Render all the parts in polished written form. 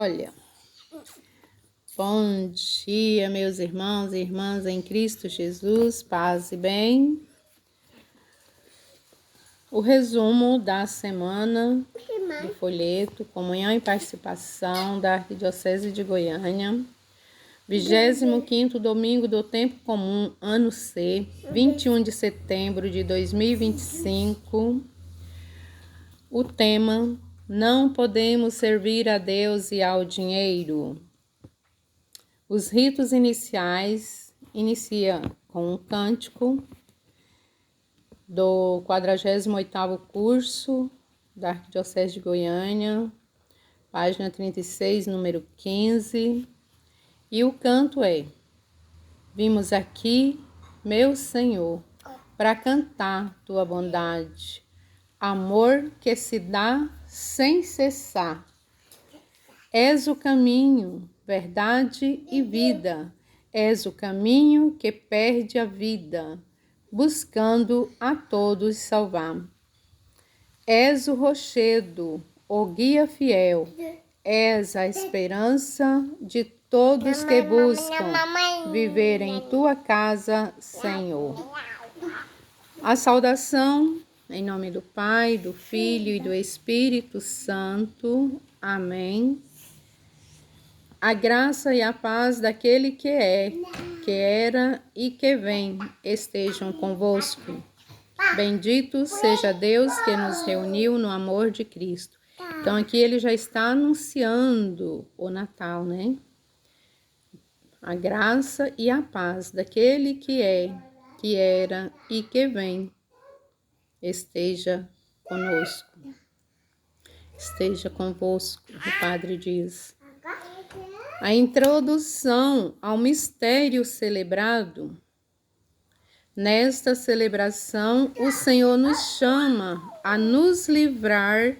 Olha, bom dia, meus irmãos e irmãs em Cristo Jesus, paz e bem. O resumo da semana do folheto, comunhão e participação da Arquidiocese de Goiânia, 25º domingo do tempo comum, ano C, 21 de setembro de 2025. O tema: não podemos servir a Deus e ao dinheiro. Os ritos iniciais inicia com um cântico do 48º curso da Arquidiocese de Goiânia, página 36, número 15. E o canto é: vimos aqui, meu Senhor, para cantar tua bondade, amor que se dá sem cessar. És o caminho, verdade e vida, és o caminho que perde a vida, buscando a todos salvar. És o rochedo, o guia fiel, és a esperança de todos que buscam viver em tua casa, Senhor. A saudação em nome do Pai, do Filho e do Espírito Santo. Amém. A graça e a paz daquele que é, que era e que vem estejam convosco. Bendito seja Deus que nos reuniu no amor de Cristo. Então aqui ele já está anunciando o Natal, né? A graça e a paz daquele que é, que era e que vem esteja conosco. Esteja convosco, o Padre diz. A introdução ao mistério celebrado. Nesta celebração, o Senhor nos chama a nos livrar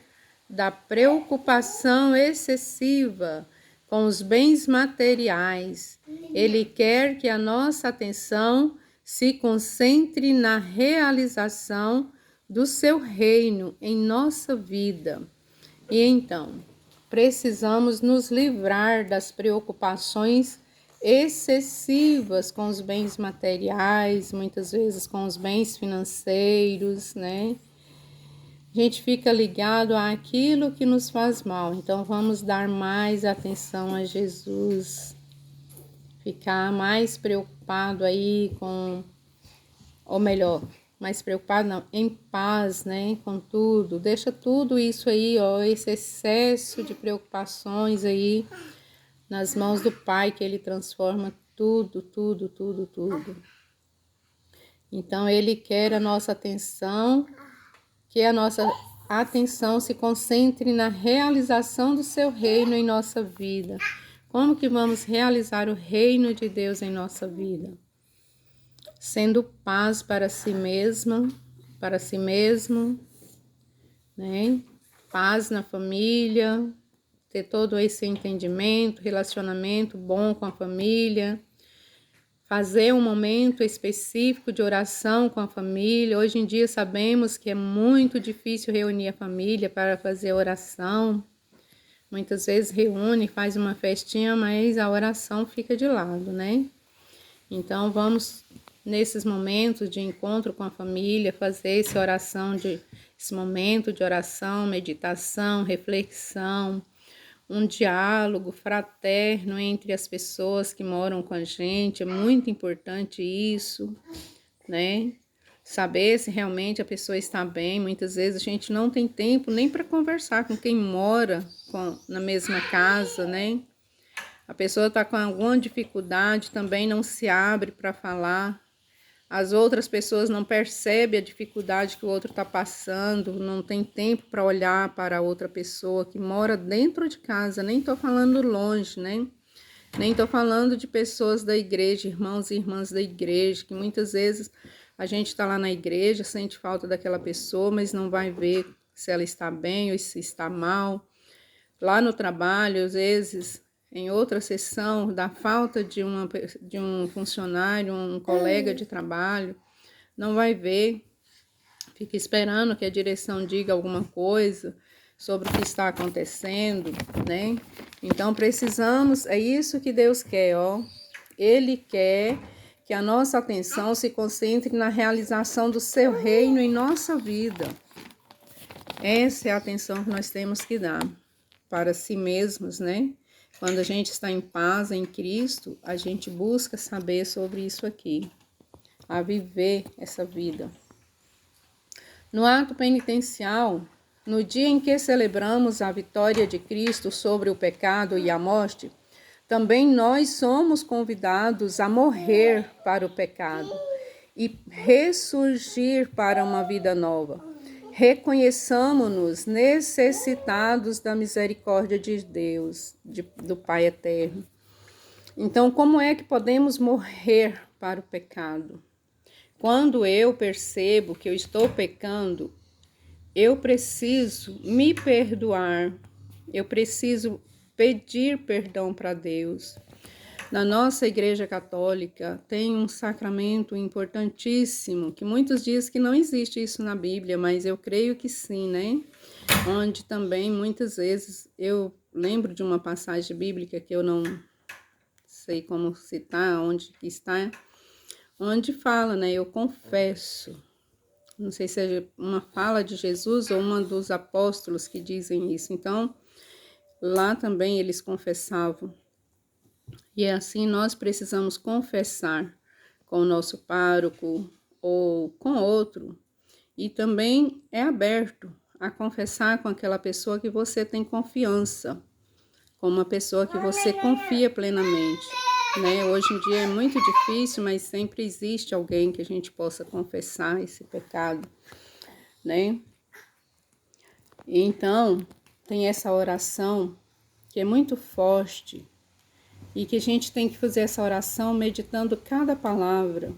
da preocupação excessiva com os bens materiais. Ele quer que a nossa atenção se concentre na realização do seu reino em nossa vida. E então, precisamos nos livrar das preocupações excessivas com os bens materiais, muitas vezes com os bens financeiros, né? A gente fica ligado àquilo que nos faz mal, então vamos dar mais atenção a Jesus, ficar mais preocupado aí com, ou melhor, mais preocupado não, em paz, né, com tudo, deixa tudo isso aí, ó, esse excesso de preocupações aí nas mãos do Pai, que Ele transforma tudo. Então Ele quer a nossa atenção, que a nossa atenção se concentre na realização do seu reino em nossa vida. Como que vamos realizar o reino de Deus em nossa vida? Sendo paz para si mesmo, né? Paz na família, ter todo esse entendimento, relacionamento bom com a família, fazer um momento específico de oração com a família. Hoje em dia sabemos que é muito difícil reunir a família para fazer oração. Muitas vezes reúne, faz uma festinha, mas a oração fica de lado, né? Então vamos, nesses momentos de encontro com a família, fazer esse momento de oração, meditação, reflexão, um diálogo fraterno entre as pessoas que moram com a gente. É muito importante isso, né? Saber se realmente a pessoa está bem. Muitas vezes a gente não tem tempo nem para conversar com quem mora na mesma casa, né? A pessoa está com alguma dificuldade, também não se abre para falar. As outras pessoas não percebem a dificuldade que o outro está passando, não tem tempo para olhar para a outra pessoa que mora dentro de casa. Nem estou falando longe, né? Nem estou falando de pessoas da igreja, irmãos e irmãs da igreja, que muitas vezes a gente está lá na igreja, sente falta daquela pessoa, mas não vai ver se ela está bem ou se está mal. Lá no trabalho, às vezes, em outra sessão, da falta de um funcionário, um colega de trabalho, não vai ver, fica esperando que a direção diga alguma coisa, sobre o que está acontecendo, né? Então precisamos, é isso que Deus quer, ó. Ele quer que a nossa atenção se concentre na realização do seu reino em nossa vida. Essa é a atenção que nós temos que dar para si mesmos, né? Quando a gente está em paz em Cristo, a gente busca saber sobre isso aqui, a viver essa vida. No ato penitencial, no dia em que celebramos a vitória de Cristo sobre o pecado e a morte, também nós somos convidados a morrer para o pecado e ressurgir para uma vida nova. Reconheçamos-nos necessitados da misericórdia de Deus, do Pai Eterno. Então, como é que podemos morrer para o pecado? Quando eu percebo que eu estou pecando, eu preciso me perdoar, eu preciso pedir perdão para Deus. Na nossa Igreja Católica tem um sacramento importantíssimo, que muitos dizem que não existe isso na Bíblia, mas eu creio que sim, né? Onde também muitas vezes eu lembro de uma passagem bíblica que eu não sei como citar, onde está, onde fala, né? Eu confesso. Não sei se é uma fala de Jesus ou uma dos apóstolos que dizem isso. Então, lá também eles confessavam. E assim nós precisamos confessar com o nosso pároco ou com outro. E também é aberto a confessar com aquela pessoa que você tem confiança, com uma pessoa que você confia plenamente, né? Hoje em dia é muito difícil, mas sempre existe alguém que a gente possa confessar esse pecado, né? Então, tem essa oração que é muito forte e que a gente tem que fazer essa oração meditando cada palavra,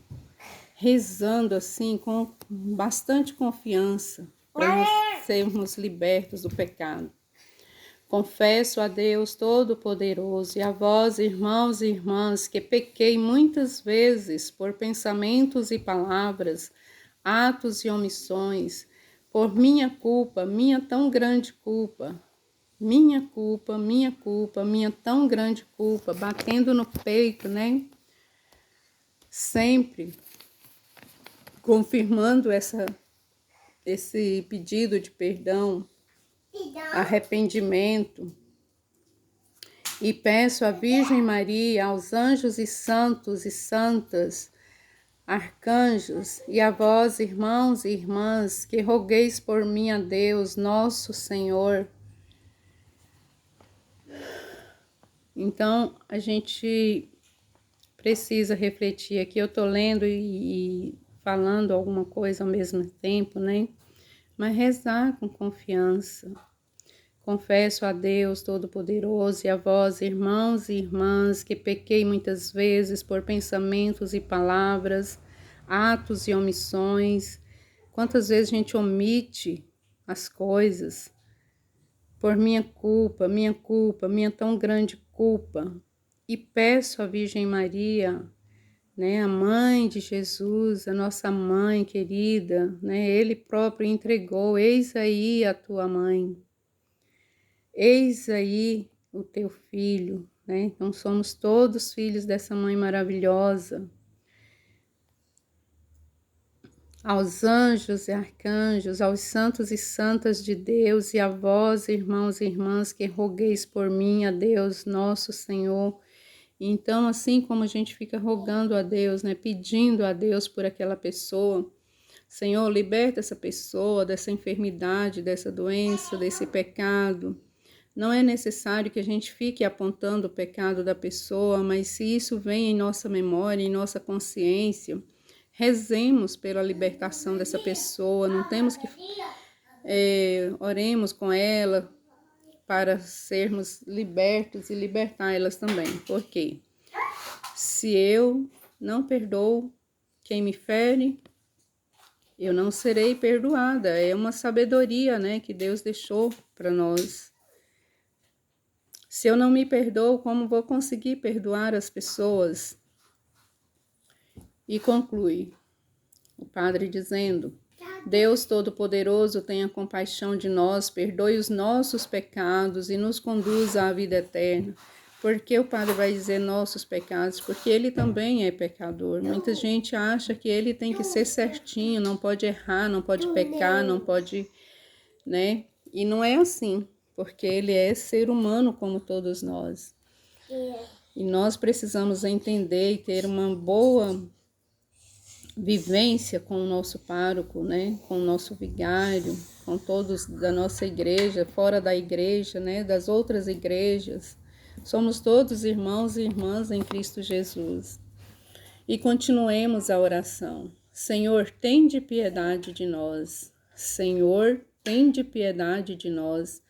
rezando assim com bastante confiança para nós sermos libertos do pecado. Confesso a Deus Todo-Poderoso e a vós, irmãos e irmãs, que pequei muitas vezes por pensamentos e palavras, atos e omissões, por minha culpa, minha tão grande culpa, minha tão grande culpa, batendo no peito, né? Sempre confirmando esse pedido de perdão, arrependimento. E peço à Virgem Maria, aos anjos e santos e santas, arcanjos, e a vós, irmãos e irmãs, que rogueis por mim a Deus, nosso Senhor. Então, a gente precisa refletir aqui. Eu estou lendo e falando alguma coisa ao mesmo tempo, né? Mas rezar com confiança. Confesso a Deus Todo-Poderoso e a vós, irmãos e irmãs, que pequei muitas vezes por pensamentos e palavras, atos e omissões. Quantas vezes a gente omite as coisas por minha culpa, minha tão grande culpa. E peço à Virgem Maria, né, a mãe de Jesus, a nossa mãe querida, né, ele próprio entregou, eis aí a tua mãe, eis aí o teu filho, né? Então somos todos filhos dessa mãe maravilhosa. Aos anjos e arcanjos, aos santos e santas de Deus, e a vós, irmãos e irmãs, que rogueis por mim a Deus, nosso Senhor. Então, assim como a gente fica rogando a Deus, né, pedindo a Deus por aquela pessoa, Senhor, liberta essa pessoa dessa enfermidade, dessa doença, desse pecado. Não é necessário que a gente fique apontando o pecado da pessoa, mas se isso vem em nossa memória, em nossa consciência, rezemos pela libertação dessa pessoa. Não temos que oremos com ela para sermos libertos e libertar elas também. Porque se eu não perdoo quem me fere, eu não serei perdoada. É uma sabedoria, né, que Deus deixou para nós. Se eu não me perdoo, como vou conseguir perdoar as pessoas? E conclui o padre dizendo: Deus Todo-Poderoso, tenha compaixão de nós, perdoe os nossos pecados e nos conduza à vida eterna. Porque o Padre vai dizer nossos pecados? Porque ele também é pecador. Muita gente acha que ele tem que ser certinho, não pode errar, não pode pecar, não pode, né? E não é assim, porque ele é ser humano como todos nós. E nós precisamos entender e ter uma boa vivência com o nosso pároco, né? Com o nosso vigário, com todos da nossa igreja, fora da igreja, né? Das outras igrejas. Somos todos irmãos e irmãs em Cristo Jesus. E continuemos a oração. Senhor, tende piedade de nós. Senhor, tende piedade de nós.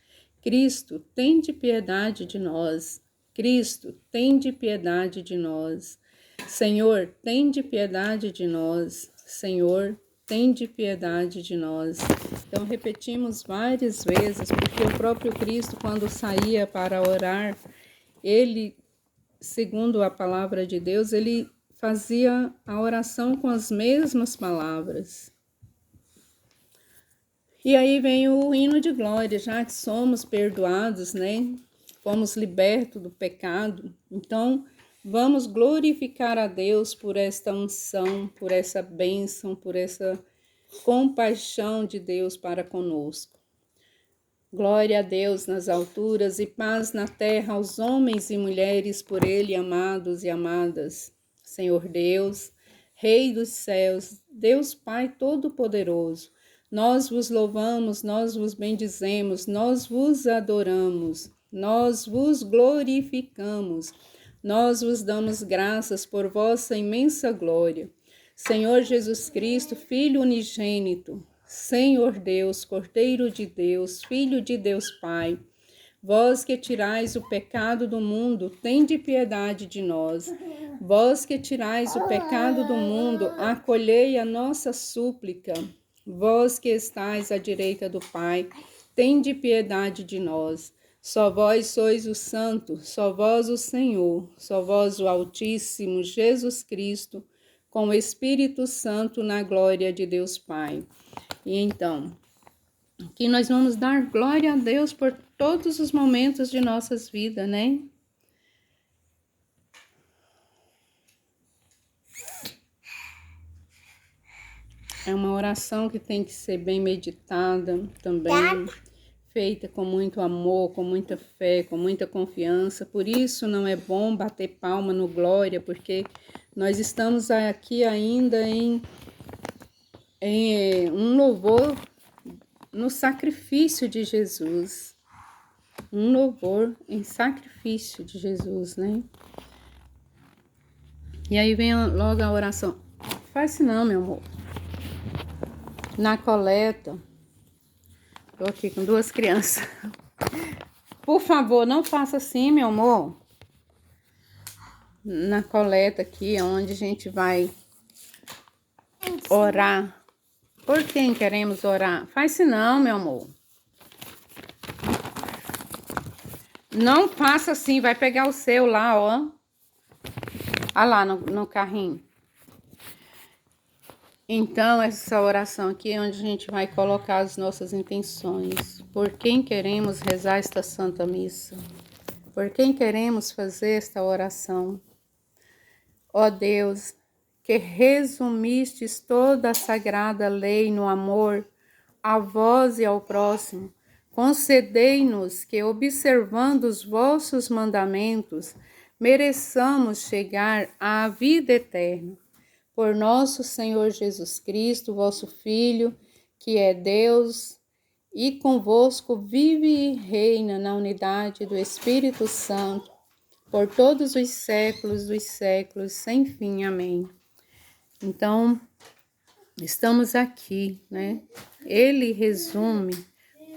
Cristo, tende piedade de nós. Cristo, tende piedade de nós. Senhor, tende piedade de nós. Senhor, tende piedade de nós. Então, repetimos várias vezes, porque o próprio Cristo, quando saía para orar, ele, segundo a palavra de Deus, ele fazia a oração com as mesmas palavras. E aí vem o hino de glória, já que somos perdoados, né? Fomos libertos do pecado. Então, vamos glorificar a Deus por esta unção, por essa bênção, por essa compaixão de Deus para conosco. Glória a Deus nas alturas e paz na terra aos homens e mulheres por Ele amados e amadas. Senhor Deus, Rei dos céus, Deus Pai Todo-Poderoso, nós vos louvamos, nós vos bendizemos, nós vos adoramos, nós vos glorificamos, nós vos damos graças por vossa imensa glória. Senhor Jesus Cristo, Filho unigênito, Senhor Deus, Cordeiro de Deus, Filho de Deus Pai, vós que tirais o pecado do mundo, tende piedade de nós. Vós que tirais o pecado do mundo, acolhei a nossa súplica. Vós que estais à direita do Pai, tende piedade de nós. Só vós sois o Santo, só vós o Senhor, só vós o Altíssimo, Jesus Cristo, com o Espírito Santo na glória de Deus Pai. E então, que nós vamos dar glória a Deus por todos os momentos de nossas vidas, né? É uma oração que tem que ser bem meditada também, feita com muito amor, com muita fé, com muita confiança. Por isso não é bom bater palma no glória, porque nós estamos aqui ainda em um louvor no sacrifício de Jesus. Um louvor em sacrifício de Jesus, né? E aí vem logo a oração. Faz assim não, meu amor. Na coleta, tô aqui com duas crianças. Por favor, não faça assim, meu amor. Na coleta aqui, onde a gente vai orar. Por quem queremos orar? Faz assim não, meu amor. Não faça assim, vai pegar o seu lá, ó. Olha lá no carrinho. Então, essa oração aqui é onde a gente vai colocar as nossas intenções. Por quem queremos rezar esta Santa Missa? Por quem queremos fazer esta oração? Ó Deus, que resumistes toda a sagrada lei no amor a vós e ao próximo, concedei-nos que, observando os vossos mandamentos, mereçamos chegar à vida eterna. Por nosso Senhor Jesus Cristo, vosso Filho, que é Deus, e convosco vive e reina na unidade do Espírito Santo, por todos os séculos dos séculos, sem fim. Amém. Então, estamos aqui, né? Ele resume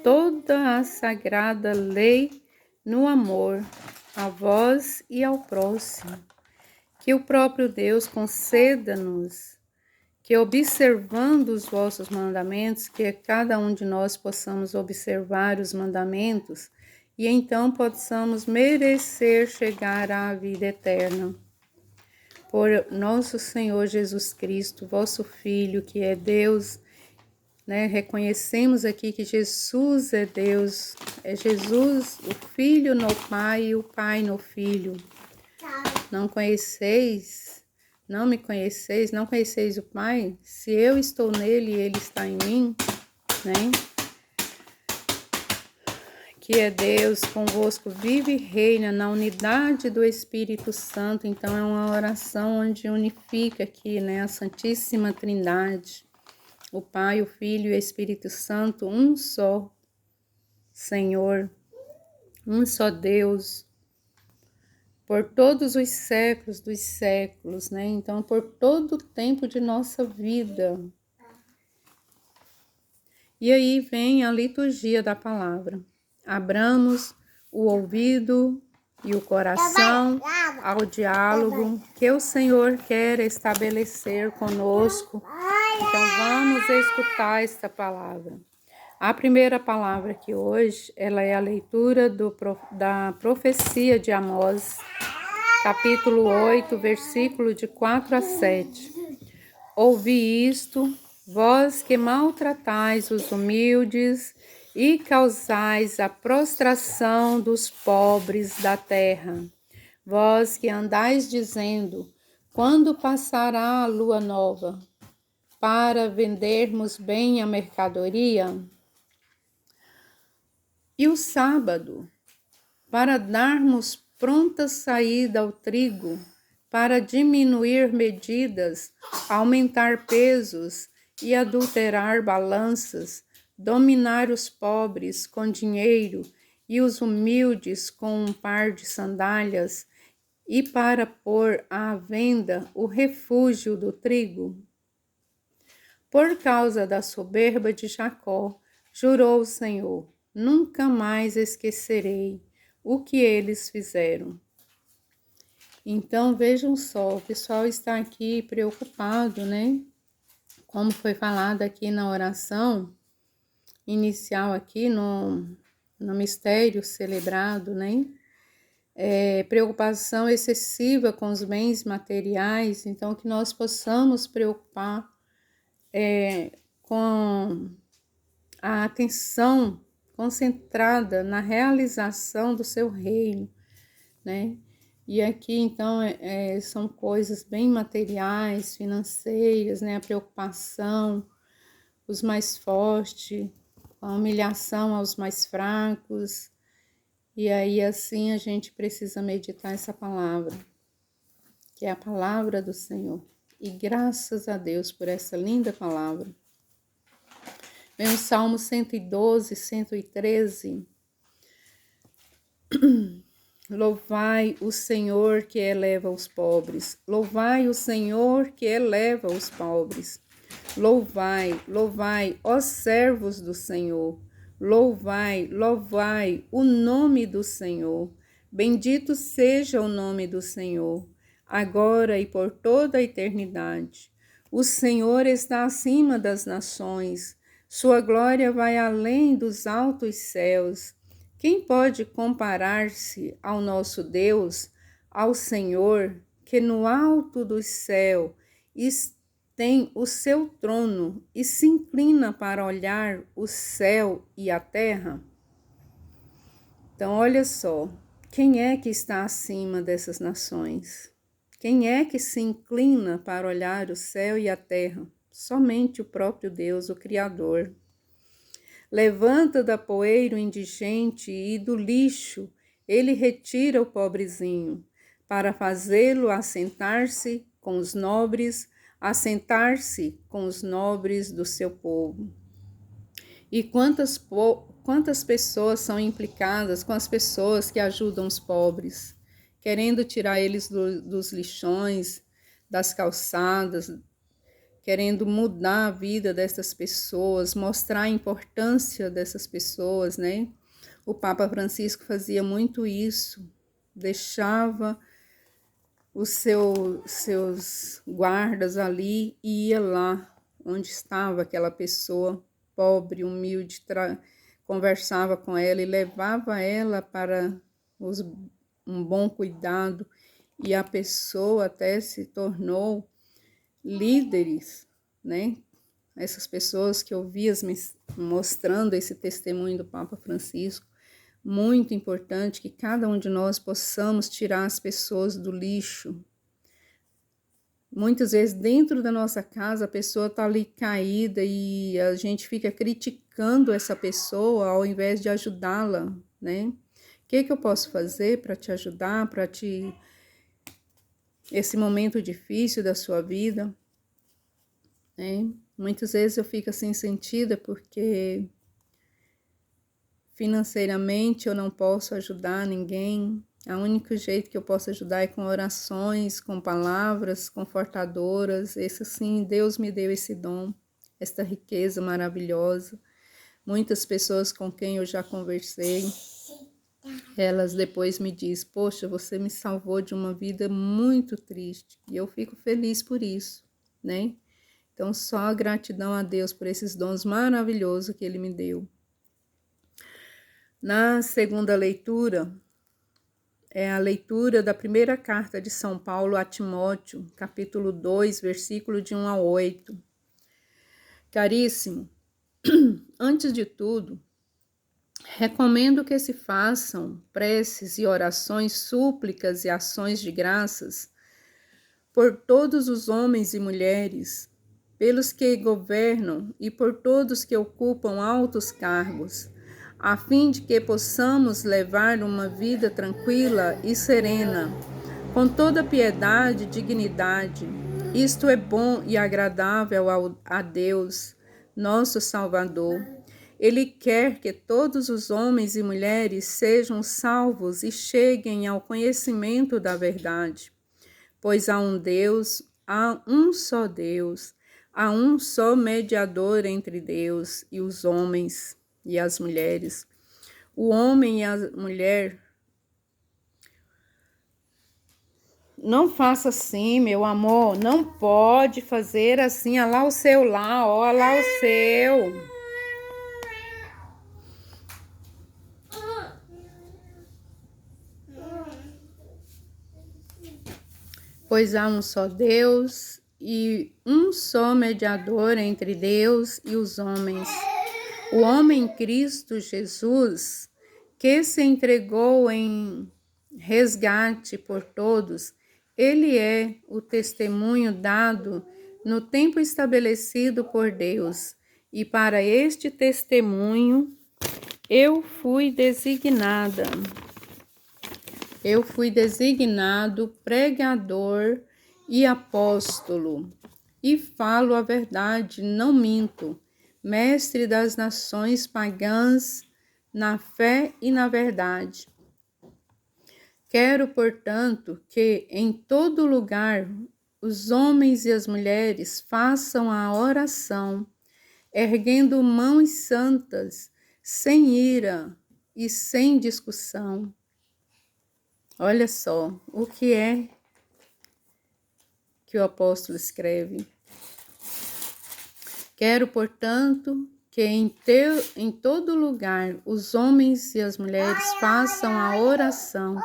toda a sagrada lei no amor a vós e ao próximo. Que o próprio Deus conceda-nos que, observando os vossos mandamentos, que cada um de nós possamos observar os mandamentos e então possamos merecer chegar à vida eterna. Por nosso Senhor Jesus Cristo, vosso Filho, que é Deus, né? Reconhecemos aqui que Jesus é Deus, é Jesus, o Filho no Pai e o Pai no Filho. Não conheceis, não me conheceis, não conheceis o Pai? Se eu estou nele e ele está em mim, né? Que é Deus convosco, vive e reina na unidade do Espírito Santo. Então é uma oração onde unifica aqui, né, a Santíssima Trindade, o Pai, o Filho e o Espírito Santo, um só Senhor, um só Deus, por todos os séculos dos séculos, né? Então, por todo o tempo de nossa vida. E aí vem a liturgia da palavra. Abramos o ouvido e o coração ao diálogo que o Senhor quer estabelecer conosco. Então, vamos escutar esta palavra. A primeira palavra aqui hoje, ela é a leitura da profecia de Amós, capítulo 8, versículo de 4 a 7. Ouvi isto, vós que maltratais os humildes e causais a prostração dos pobres da terra. Vós que andais dizendo, quando passará a lua nova, para vendermos bem a mercadoria? E o sábado, para darmos pronta saída ao trigo, para diminuir medidas, aumentar pesos e adulterar balanças, dominar os pobres com dinheiro e os humildes com um par de sandálias, e para pôr à venda o refúgio do trigo? Por causa da soberba de Jacó, jurou o Senhor, nunca mais esquecerei o que eles fizeram. Então, vejam só, o pessoal está aqui preocupado, né? Como foi falado aqui na oração inicial aqui no mistério celebrado, né? Preocupação excessiva com os bens materiais, então que nós possamos preocupar com a atenção concentrada na realização do seu reino, né? E aqui, então, são coisas bem materiais, financeiras, né? A preocupação, os mais fortes, a humilhação aos mais fracos. E aí, assim, a gente precisa meditar essa palavra, que é a palavra do Senhor. E graças a Deus por essa linda palavra. Vem o Salmo 112, 113. Louvai o Senhor que eleva os pobres. Louvai o Senhor que eleva os pobres. Louvai, louvai, ó servos do Senhor. Louvai, louvai o nome do Senhor. Bendito seja o nome do Senhor, agora e por toda a eternidade. O Senhor está acima das nações. Sua glória vai além dos altos céus. Quem pode comparar-se ao nosso Deus, ao Senhor, que no alto do céu tem o seu trono e se inclina para olhar o céu e a terra? Então, olha só, quem é que está acima dessas nações? Quem é que se inclina para olhar o céu e a terra? Somente o próprio Deus, o Criador. Levanta da poeira o indigente e do lixo ele retira o pobrezinho, para fazê-lo assentar-se com os nobres, assentar-se com os nobres do seu povo. E quantas pessoas são implicadas com as pessoas que ajudam os pobres, querendo tirar eles dos lixões, das calçadas, querendo mudar a vida dessas pessoas, mostrar a importância dessas pessoas, né? O Papa Francisco fazia muito isso, deixava os seus guardas ali e ia lá onde estava aquela pessoa pobre, humilde, conversava com ela e levava ela para um bom cuidado, e a pessoa até se tornou líderes, né? essas pessoas que eu vi mostrando esse testemunho do Papa Francisco, muito importante que cada um de nós possamos tirar as pessoas do lixo. Muitas vezes dentro da nossa casa a pessoa está ali caída e a gente fica criticando essa pessoa ao invés de ajudá-la, né? O que eu posso fazer para te ajudar, esse momento difícil da sua vida, né? Muitas vezes eu fico assim sentida porque financeiramente eu não posso ajudar ninguém. O único jeito que eu posso ajudar é com orações, com palavras confortadoras. Esse sim, Deus me deu esse dom, esta riqueza maravilhosa. Muitas pessoas com quem eu já conversei, elas depois me dizem, poxa, você me salvou de uma vida muito triste. E eu fico feliz por isso, né? Então, só gratidão a Deus por esses dons maravilhosos que Ele me deu. Na segunda leitura, é a leitura da primeira carta de São Paulo a Timóteo, capítulo 2, versículo de 1 a 8. Caríssimo, antes de tudo, recomendo que se façam preces e orações, súplicas e ações de graças por todos os homens e mulheres, pelos que governam e por todos que ocupam altos cargos, a fim de que possamos levar uma vida tranquila e serena, com toda piedade e dignidade. Isto é bom e agradável a Deus, nosso Salvador. Ele quer que todos os homens e mulheres sejam salvos e cheguem ao conhecimento da verdade. Pois há um Deus, há um só Deus, há um só mediador entre Deus e os homens e as mulheres. O homem e a mulher. Não faça assim, meu amor. Não pode fazer assim. Olha lá o seu lá, olha lá o seu. Pois há um só Deus e um só mediador entre Deus e os homens. O homem Cristo Jesus, que se entregou em resgate por todos, ele é o testemunho dado no tempo estabelecido por Deus. E para este testemunho eu fui designado pregador e apóstolo, e falo a verdade, não minto, mestre das nações pagãs, na fé e na verdade. Quero, portanto, que em todo lugar os homens e as mulheres façam a oração, erguendo mãos santas, sem ira e sem discussão. Olha só o que é que o apóstolo escreve. Quero, portanto, que em todo lugar os homens e as mulheres façam a oração,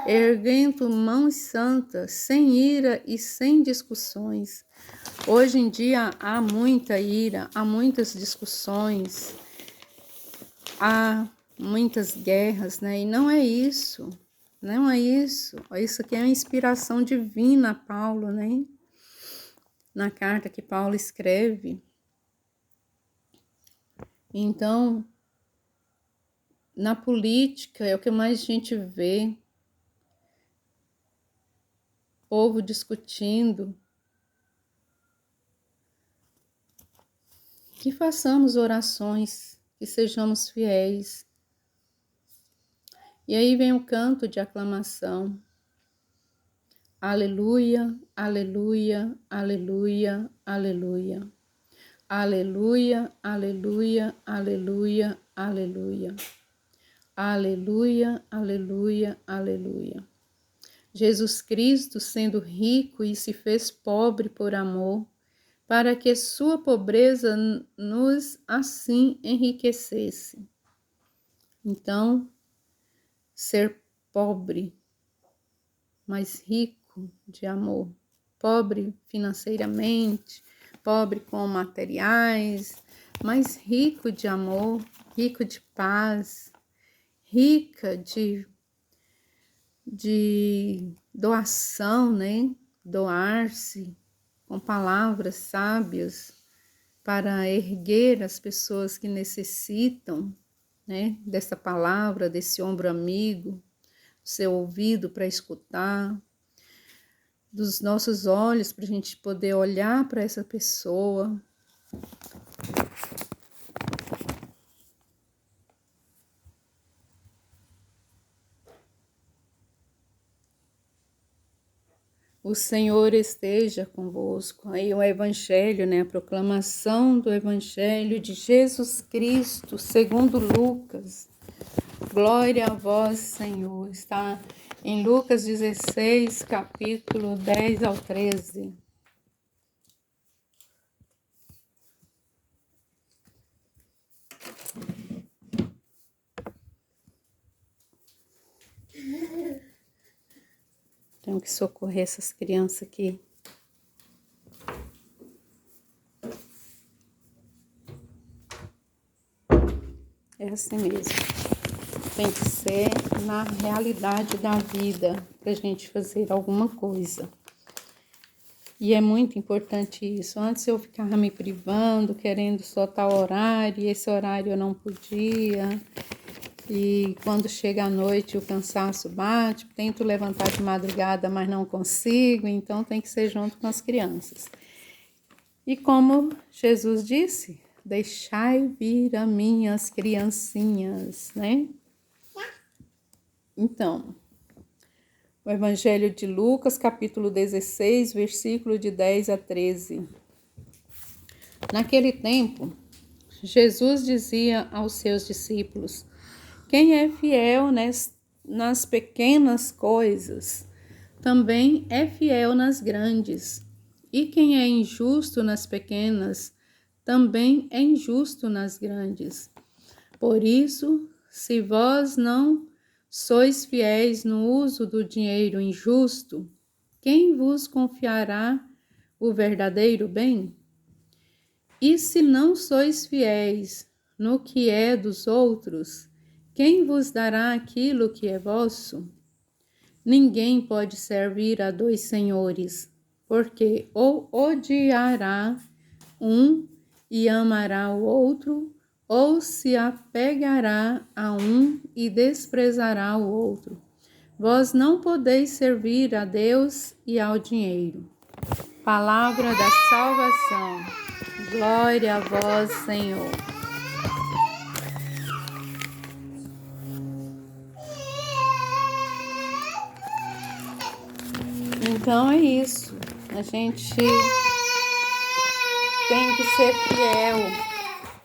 erguendo mãos santas, sem ira e sem discussões. Hoje em dia há muita ira, há muitas discussões, há muitas guerras, né? E não é isso. Não é isso. Isso aqui é uma inspiração divina, Paulo, né? Na carta que Paulo escreve. Então, na política é o que mais a gente vê. Povo discutindo. Que façamos orações, que sejamos fiéis. E aí vem o canto de aclamação. Aleluia, aleluia, aleluia, aleluia. Aleluia, aleluia, aleluia, aleluia. Aleluia, aleluia, aleluia. Jesus Cristo, sendo rico e se fez pobre por amor, para que sua pobreza nos assim enriquecesse. Então, ser pobre, mas rico de amor, pobre financeiramente, pobre com materiais, mas rico de amor, rico de paz, rica de doação, né? Doar-se com palavras sábias para erguer as pessoas que necessitam, né? Dessa palavra, desse ombro amigo, do seu ouvido para escutar, dos nossos olhos para a gente poder olhar para essa pessoa. O Senhor esteja convosco. Aí o Evangelho, né? A proclamação do Evangelho de Jesus Cristo, segundo Lucas. Glória a vós, Senhor. Está em Lucas 16, capítulo 10 ao 13. Tenho que socorrer essas crianças aqui. É assim mesmo. Tem que ser na realidade da vida para a gente fazer alguma coisa. E é muito importante isso. Antes eu ficava me privando, querendo só tal horário, e esse horário eu não podia. E quando chega a noite o cansaço bate, tento levantar de madrugada, mas não consigo, então tem que ser junto com as crianças. E como Jesus disse, deixai vir a mim as criancinhas, né? Então, o Evangelho de Lucas, capítulo 16, versículo de 10 a 13. Naquele tempo, Jesus dizia aos seus discípulos: quem é fiel nas pequenas coisas, também é fiel nas grandes. E quem é injusto nas pequenas, também é injusto nas grandes. Por isso, se vós não sois fiéis no uso do dinheiro injusto, quem vos confiará o verdadeiro bem? E se não sois fiéis no que é dos outros, quem vos dará aquilo que é vosso? Ninguém pode servir a dois senhores, porque ou odiará um e amará o outro, ou se apegará a um e desprezará o outro. Vós não podeis servir a Deus e ao dinheiro. Palavra da salvação. Glória a vós, Senhor. Então é isso. A gente tem que ser fiel,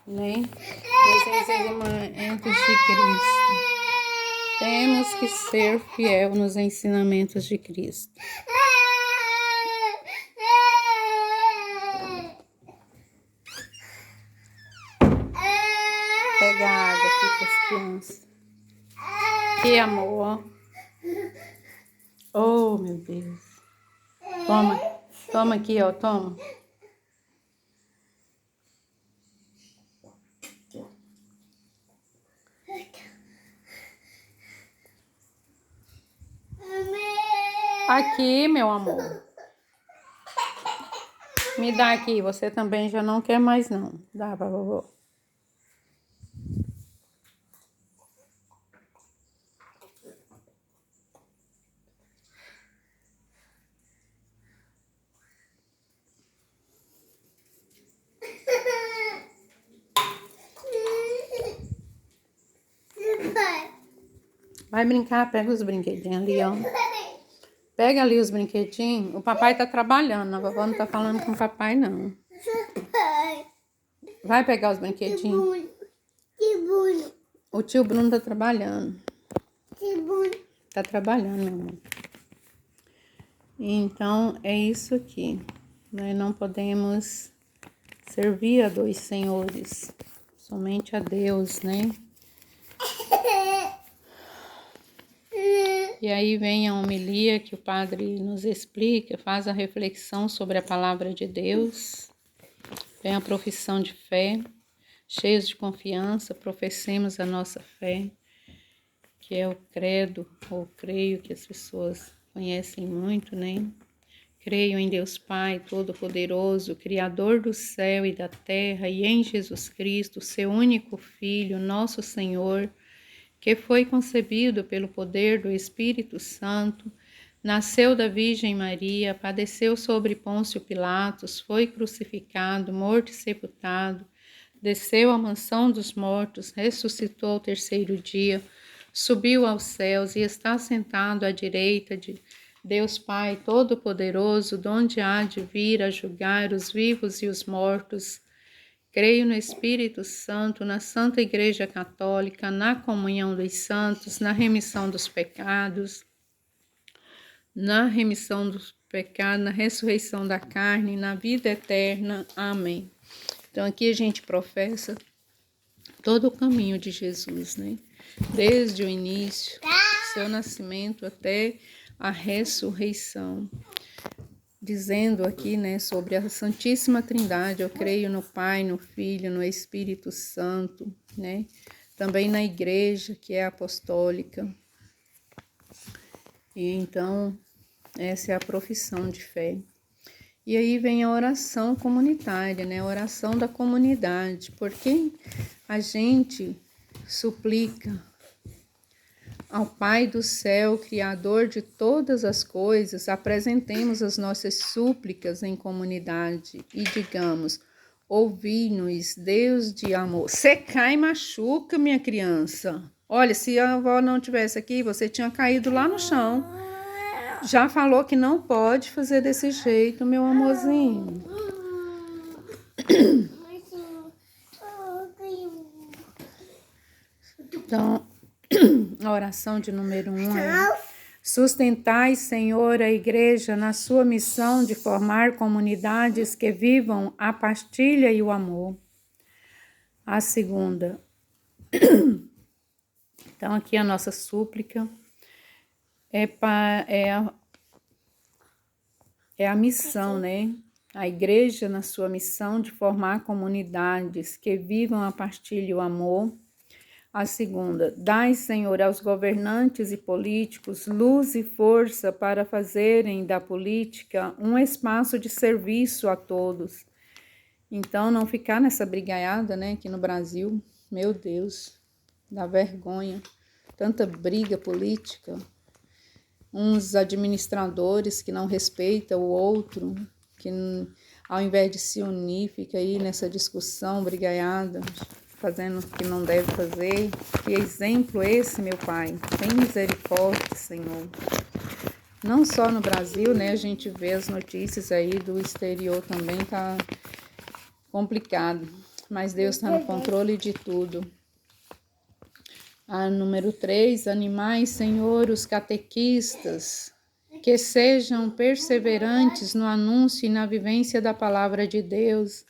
né? Nos ensinamentos de Cristo. Temos que ser fiel nos ensinamentos de Cristo. Pega a água aqui para as crianças. Que amor. Oh, meu Deus. Toma. Toma aqui, ó. Toma. Aqui, meu amor. Me dá aqui. Você também já não quer mais, não. Dá pra vovó. Vai brincar, pega os brinquedinhos ali, ó. Pega ali os brinquedinhos. O papai tá trabalhando. A vovó não tá falando com o papai, não. Vai pegar os brinquedinhos. O tio Bruno tá trabalhando. Tá trabalhando, meu amor. Então, é isso aqui. Nós não podemos servir a dois senhores. Somente a Deus, né? E aí vem a homilia que o padre nos explica, faz a reflexão sobre a palavra de Deus. Vem a profissão de fé, cheios de confiança, professemos a nossa fé, que é o credo, ou creio, que as pessoas conhecem muito, né? Creio em Deus Pai Todo-Poderoso, Criador do céu e da terra, e em Jesus Cristo, seu único Filho, nosso Senhor, que foi concebido pelo poder do Espírito Santo, nasceu da Virgem Maria, padeceu sobre Pôncio Pilatos, foi crucificado, morto e sepultado, desceu à mansão dos mortos, ressuscitou ao terceiro dia, subiu aos céus e está sentado à direita de Deus Pai Todo-Poderoso, donde há de vir a julgar os vivos e os mortos. Creio no Espírito Santo, na Santa Igreja Católica, na comunhão dos santos, na remissão dos pecados, na ressurreição da carne, na vida eterna. Amém. Então aqui a gente professa todo o caminho de Jesus, né? Desde o início, seu nascimento até a ressurreição. Dizendo aqui, né, sobre a Santíssima Trindade, eu creio no Pai, no Filho, no Espírito Santo, né? Também na Igreja, que é apostólica. E então, essa é a profissão de fé. E aí vem a oração comunitária, né? A oração da comunidade, porque a gente suplica ao Pai do céu, Criador de todas as coisas, apresentemos as nossas súplicas em comunidade e digamos: ouvi-nos, Deus de amor. Você cai e machuca, minha criança. Olha, se a avó não estivesse aqui, você tinha caído lá no chão. Já falou que não pode fazer desse jeito, meu amorzinho. Então, a oração de número 1 é: sustentai, Senhor, a Igreja na sua missão de formar comunidades que vivam a partilha e o amor. A segunda, então aqui a nossa súplica é a missão, né? A Igreja na sua missão de formar comunidades que vivam a partilha e o amor. A segunda, dai, Senhor, aos governantes e políticos luz e força para fazerem da política um espaço de serviço a todos. Então, não ficar nessa brigaiada, né, aqui no Brasil. Meu Deus, dá vergonha. Tanta briga política. Uns administradores que não respeitam o outro, que ao invés de se unir, fica aí nessa discussão brigaiada, fazendo o que não deve fazer. Que exemplo esse, meu Pai? Tem misericórdia, Senhor. Não só no Brasil, né? A gente vê as notícias aí do exterior também, tá complicado. Mas Deus está no controle de tudo. A número 3, animai, Senhor, os catequistas, que sejam perseverantes no anúncio e na vivência da palavra de Deus.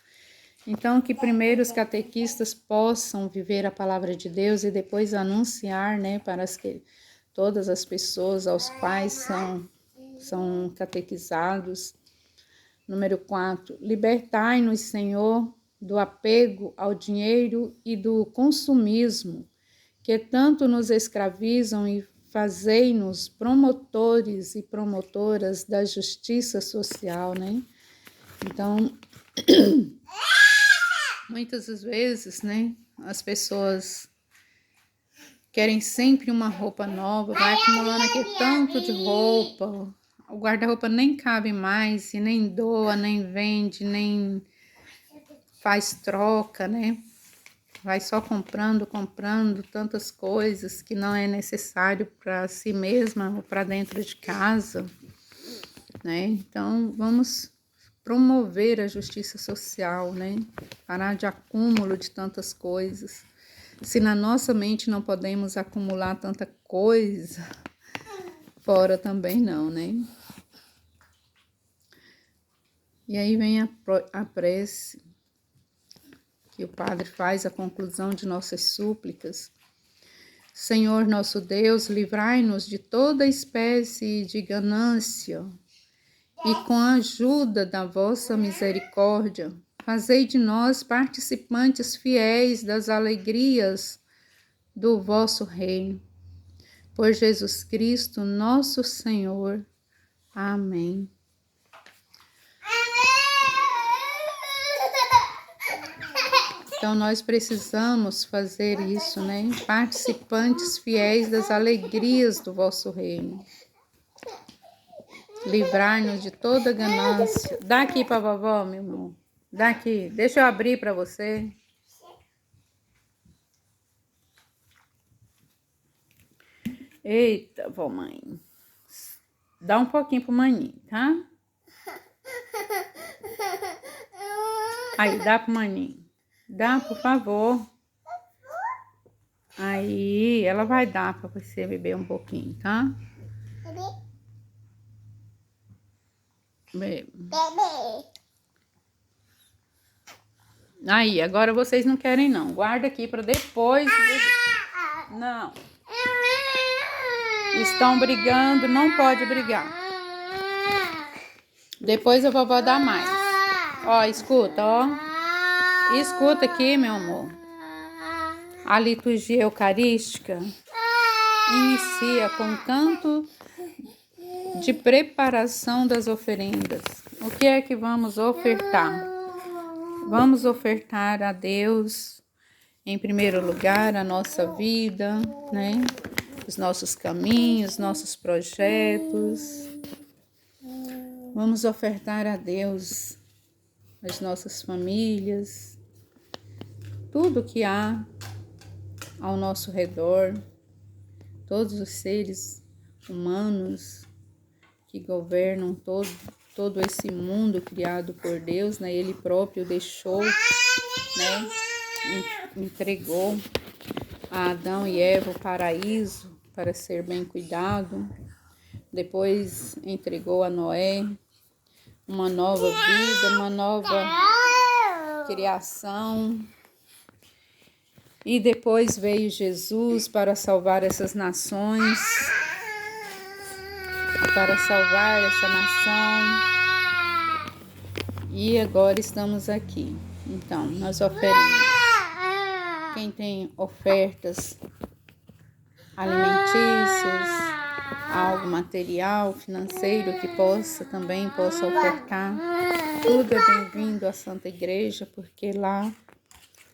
Então, que primeiro os catequistas possam viver a palavra de Deus e depois anunciar, né, para todas as pessoas aos quais são catequizados. Número 4, libertai-nos, Senhor, do apego ao dinheiro e do consumismo, que tanto nos escravizam, e fazei-nos promotores e promotoras da justiça social, né? Então, muitas vezes, né, as pessoas querem sempre uma roupa nova, vai acumulando aqui tanto de roupa, o guarda-roupa nem cabe mais, e nem doa, nem vende, nem faz troca, né? Vai só comprando tantas coisas que não é necessário para si mesma ou para dentro de casa, né? Então, vamos promover a justiça social, né? Parar de acúmulo de tantas coisas. Se na nossa mente não podemos acumular tanta coisa, fora também não, né? E aí vem a prece, que o Padre faz a conclusão de nossas súplicas. Senhor nosso Deus, livrai-nos de toda espécie de ganância, e com a ajuda da vossa misericórdia, fazei de nós participantes fiéis das alegrias do vosso reino. Por Jesus Cristo, nosso Senhor. Amém. Então, nós precisamos fazer isso, né? Participantes fiéis das alegrias do vosso reino. Livrar-nos de toda ganância. Dá aqui para vovó, meu amor. Dá aqui. Deixa eu abrir para você. Eita, vó mãe. Dá um pouquinho pro maninho, tá? Aí, dá pro maninho. Dá, por favor. Aí, ela vai dar para você beber um pouquinho, tá? Bebe. Aí, agora vocês não querem não. Guarda aqui para depois. Não. Estão brigando, não pode brigar. Depois a vovó dá mais. Ó, escuta, ó. Escuta aqui, meu amor. A liturgia eucarística inicia com o canto de preparação das oferendas. O que é que vamos ofertar? Vamos ofertar a Deus, em primeiro lugar, a nossa vida, né? Os nossos caminhos, nossos projetos. Vamos ofertar a Deus as nossas famílias, tudo que há ao nosso redor, todos os seres humanos que governam todo esse mundo criado por Deus, né? Ele próprio deixou, né? Entregou a Adão e Eva o paraíso para ser bem cuidado. Depois entregou a Noé uma nova vida, uma nova criação. E depois veio Jesus para salvar essas nações, para salvar essa nação. E agora estamos aqui. Então, nós oferemos. Quem tem ofertas alimentícias, algo material, financeiro que também possa ofertar, tudo é bem-vindo à Santa Igreja, porque lá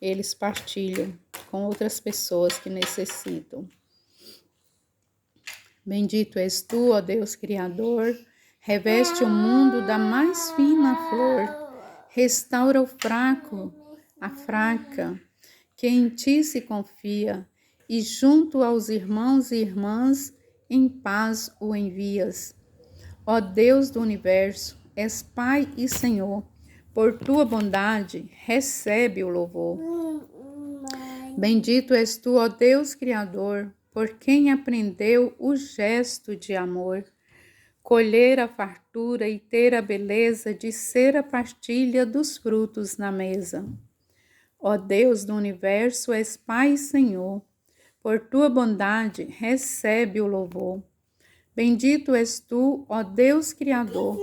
eles partilham com outras pessoas que necessitam. Bendito és tu, ó Deus Criador, reveste o mundo da mais fina flor, restaura o fraco, a fraca, que em ti se confia, e junto aos irmãos e irmãs, em paz o envias. Ó Deus do universo, és Pai e Senhor, por tua bondade recebe o louvor. Bendito és tu, ó Deus Criador, por quem aprendeu o gesto de amor, colher a fartura e ter a beleza de ser a partilha dos frutos na mesa. Ó Deus do universo, és Pai e Senhor, por tua bondade recebe o louvor. Bendito és tu, ó Deus Criador,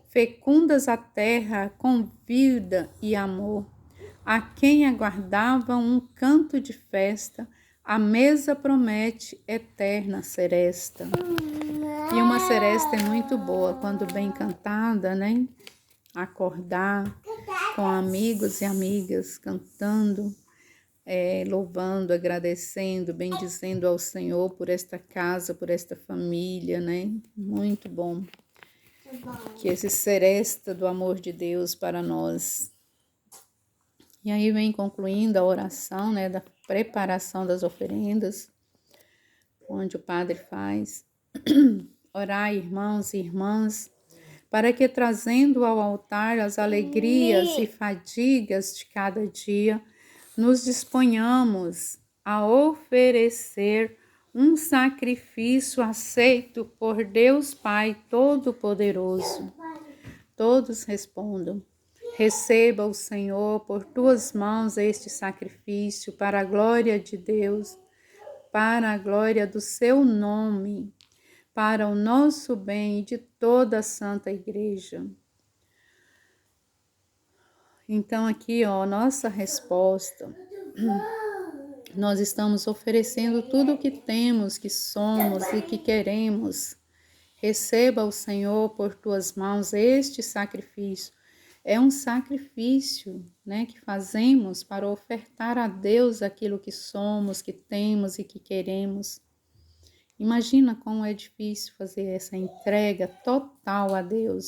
fecundas a terra com vida e amor. A quem aguardava um canto de festa, a mesa promete eterna seresta. E uma seresta é muito boa quando bem cantada, né? Acordar com amigos e amigas, cantando, louvando, agradecendo, bendizendo ao Senhor por esta casa, por esta família, né? Muito bom. Que esse seresta do amor de Deus para nós. E aí vem concluindo a oração, né, da preparação das oferendas, onde o padre faz: orai, irmãos e irmãs, para que trazendo ao altar as alegrias e fadigas de cada dia, nos disponhamos a oferecer um sacrifício aceito por Deus Pai Todo-Poderoso. Todos respondam: receba o Senhor por tuas mãos este sacrifício para a glória de Deus, para a glória do seu nome, para o nosso bem e de toda a Santa Igreja. Então aqui, ó, nossa resposta, nós estamos oferecendo tudo o que temos, que somos e que queremos. Receba o Senhor por tuas mãos este sacrifício. É um sacrifício, né, que fazemos para ofertar a Deus aquilo que somos, que temos e que queremos. Imagina como é difícil fazer essa entrega total a Deus,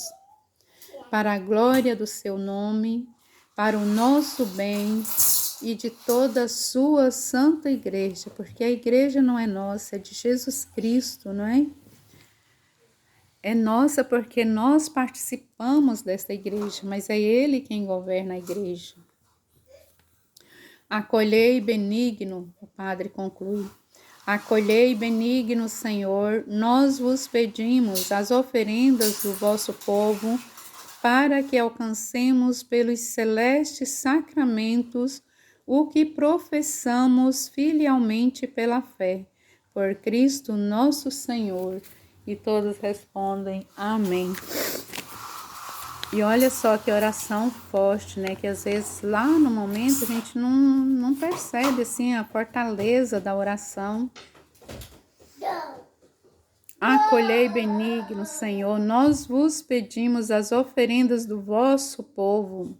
para a glória do seu nome, para o nosso bem e de toda a sua santa igreja, porque a igreja não é nossa, é de Jesus Cristo, não é? É nossa porque nós participamos desta igreja, mas é Ele quem governa a igreja. Acolhei benigno, o Padre conclui, acolhei benigno, Senhor, nós vos pedimos as oferendas do vosso povo, para que alcancemos pelos celestes sacramentos o que professamos filialmente pela fé. Por Cristo nosso Senhor. E todos respondem amém. E olha só que oração forte, né? Que às vezes lá no momento a gente não percebe assim a fortaleza da oração. Acolhei benigno, Senhor, nós vos pedimos as oferendas do vosso povo,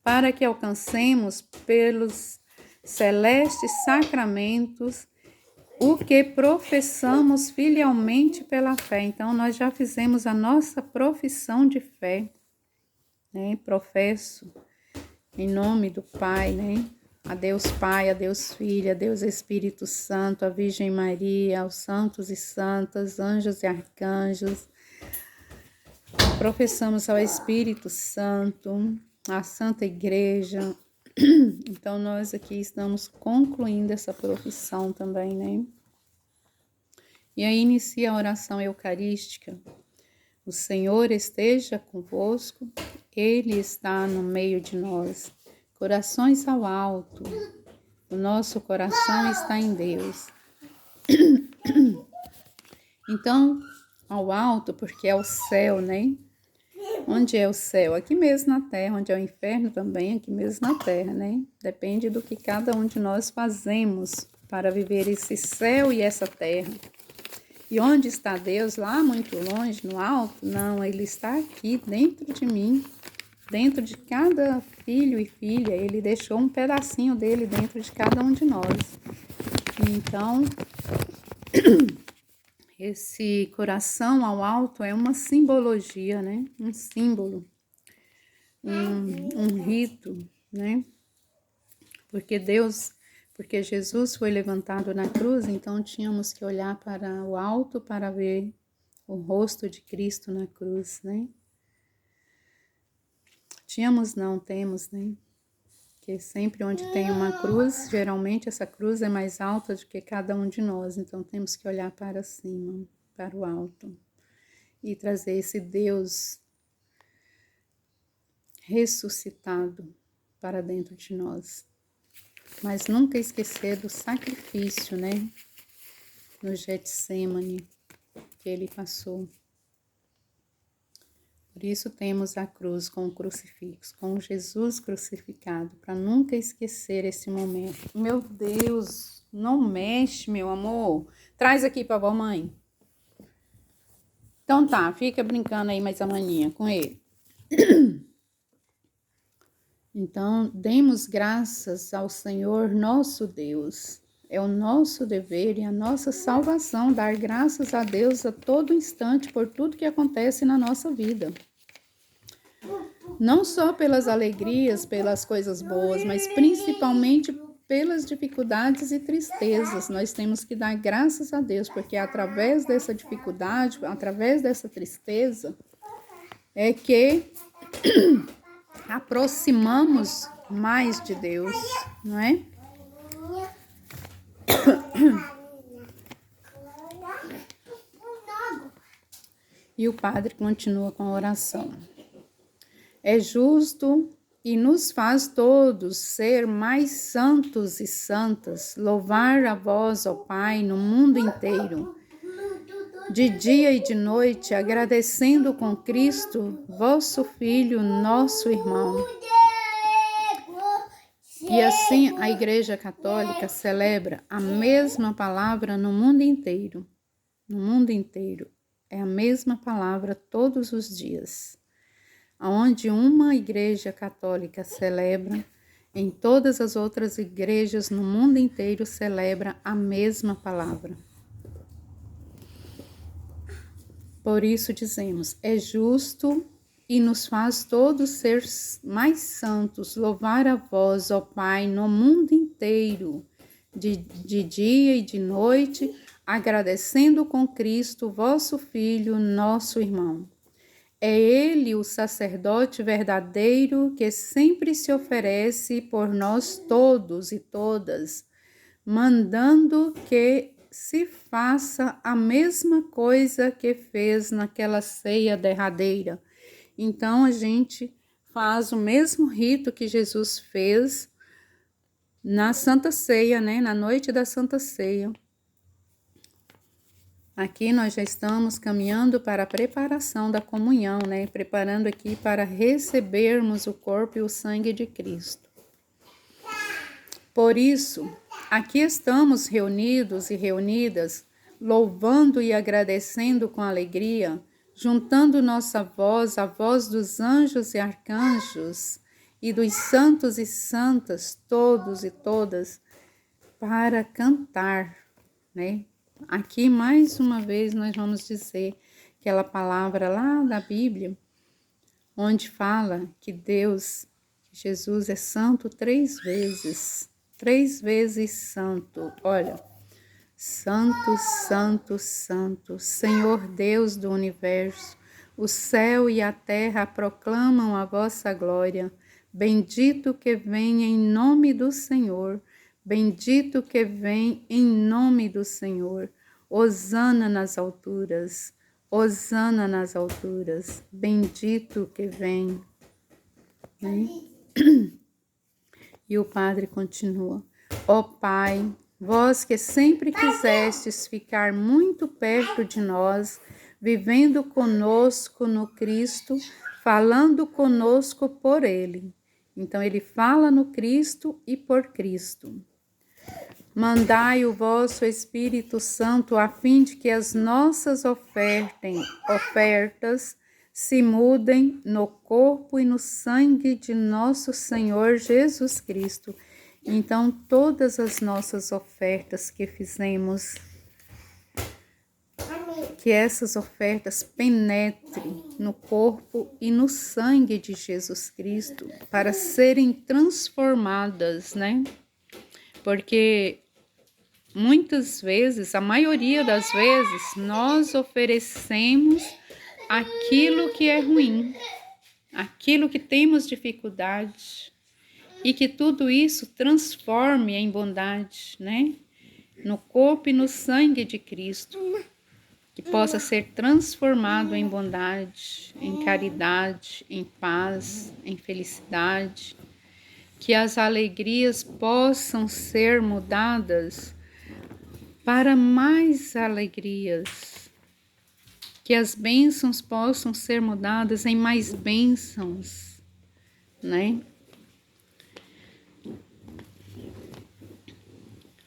para que alcancemos pelos celestes sacramentos o que professamos filialmente pela fé. Então, nós já fizemos a nossa profissão de fé, né? Professo em nome do Pai, né? A Deus Pai, a Deus Filho, a Deus Espírito Santo, a Virgem Maria, aos santos e santas, anjos e arcanjos. Professamos ao Espírito Santo, à Santa Igreja. Então, nós aqui estamos concluindo essa profissão também, né? E aí inicia a oração eucarística. O Senhor esteja convosco, Ele está no meio de nós. Corações ao alto, o nosso coração está em Deus. Então, ao alto, porque é o céu, né? Onde é o céu? Aqui mesmo na terra. Onde é o inferno também, aqui mesmo na terra, né? Depende do que cada um de nós fazemos para viver esse céu e essa terra. E onde está Deus? Lá muito longe, no alto? Não, Ele está aqui dentro de mim, dentro de cada filho e filha. Ele deixou um pedacinho dele dentro de cada um de nós. Então, esse coração ao alto é uma simbologia, né? Um símbolo, um rito, né? Porque Jesus foi levantado na cruz, então tínhamos que olhar para o alto para ver o rosto de Cristo na cruz, né? Temos, né? Que sempre onde tem uma cruz, geralmente essa cruz é mais alta do que cada um de nós, então temos que olhar para cima, para o alto, e trazer esse Deus ressuscitado para dentro de nós. Mas nunca esquecer do sacrifício, né? No Getsemane, que ele passou. Por isso temos a cruz com o crucifixo, com Jesus crucificado, para nunca esquecer esse momento. Meu Deus, não mexe, meu amor. Traz aqui para a vó mãe. Então tá, fica brincando aí mais a maninha com ele. Então, demos graças ao Senhor nosso Deus. É o nosso dever e a nossa salvação dar graças a Deus a todo instante por tudo que acontece na nossa vida. Não só pelas alegrias, pelas coisas boas, mas principalmente pelas dificuldades e tristezas. Nós temos que dar graças a Deus, porque através dessa dificuldade, através dessa tristeza, é que aproximamos mais de Deus, não é? E o padre continua com a oração. É justo e nos faz todos ser mais santos e santas, louvar a vós, ó Pai, no mundo inteiro, de dia e de noite, agradecendo com Cristo, vosso Filho, nosso irmão. E assim a Igreja Católica celebra a mesma palavra no mundo inteiro. No mundo inteiro. É a mesma palavra todos os dias. Onde uma Igreja Católica celebra, em todas as outras igrejas no mundo inteiro celebra a mesma palavra. Por isso dizemos, é justo e nos faz todos ser mais santos, louvar a vós, ó Pai, no mundo inteiro, de dia e de noite, agradecendo com Cristo, vosso Filho, nosso irmão. É Ele o sacerdote verdadeiro que sempre se oferece por nós todos e todas, mandando que se faça a mesma coisa que fez naquela ceia derradeira. Então, a gente faz o mesmo rito que Jesus fez na Santa Ceia, né? Na noite da Santa Ceia. Aqui nós já estamos caminhando para a preparação da comunhão, né? Preparando aqui para recebermos o corpo e o sangue de Cristo. Por isso, aqui estamos reunidos e reunidas, louvando e agradecendo com alegria, juntando nossa voz à voz dos anjos e arcanjos e dos santos e santas, todos e todas, para cantar, né? Aqui, mais uma vez, nós vamos dizer aquela palavra lá da Bíblia, onde fala que Deus, Jesus é santo 3 vezes. 3 vezes santo. Olha, santo, santo, santo, Senhor Deus do universo, o céu e a terra proclamam a vossa glória. Bendito que vem em nome do Senhor. Bendito que vem em nome do Senhor. Hosana nas alturas. Hosana nas alturas. Bendito que vem. Né? E o Padre continua. Ó Pai, vós que sempre quisestes ficar muito perto de nós, vivendo conosco no Cristo, falando conosco por Ele. Então, ele fala no Cristo e por Cristo. Mandai o vosso Espírito Santo a fim de que as nossas ofertas se mudem no corpo e no sangue de nosso Senhor Jesus Cristo. Então, todas as nossas ofertas que fizemos, que essas ofertas penetrem no corpo e no sangue de Jesus Cristo para serem transformadas, né? Porque muitas vezes, a maioria das vezes, nós oferecemos aquilo que é ruim, aquilo que temos dificuldade, e que tudo isso transforme em bondade, né? No corpo e no sangue de Cristo, que possa ser transformado em bondade, em caridade, em paz, em felicidade, que as alegrias possam ser mudadas para mais alegrias, que as bênçãos possam ser mudadas em mais bênçãos, né?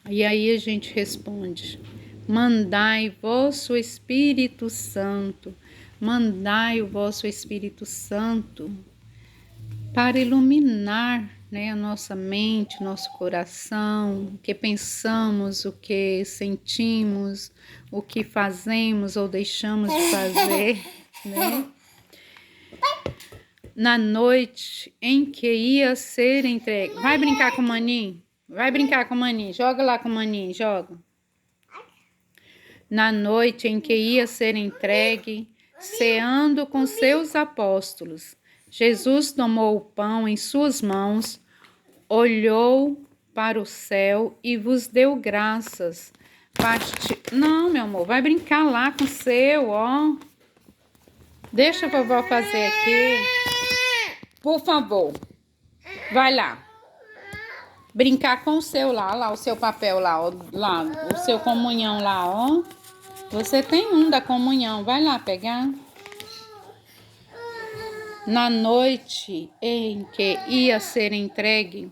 E aí a gente responde, mandai vosso Espírito Santo, mandai o vosso Espírito Santo para iluminar, né, a nossa mente, nosso coração, o que pensamos, o que sentimos, o que fazemos ou deixamos de fazer, né? Na noite em que ia ser entregue. Vai brincar com o maninho? Vai brincar com o maninho. Joga lá com o maninho, joga. Na noite em que ia ser entregue, ceando com seus apóstolos, Jesus tomou o pão em suas mãos, olhou para o céu e vos deu graças. Não, meu amor, vai brincar lá com o seu, ó. Deixa a vovó fazer aqui. Por favor, vai lá. Brincar com o seu lá o seu papel lá, ó, lá, o seu comunhão lá, ó. Você tem um da comunhão, vai lá pegar. Na noite em que ia ser entregue,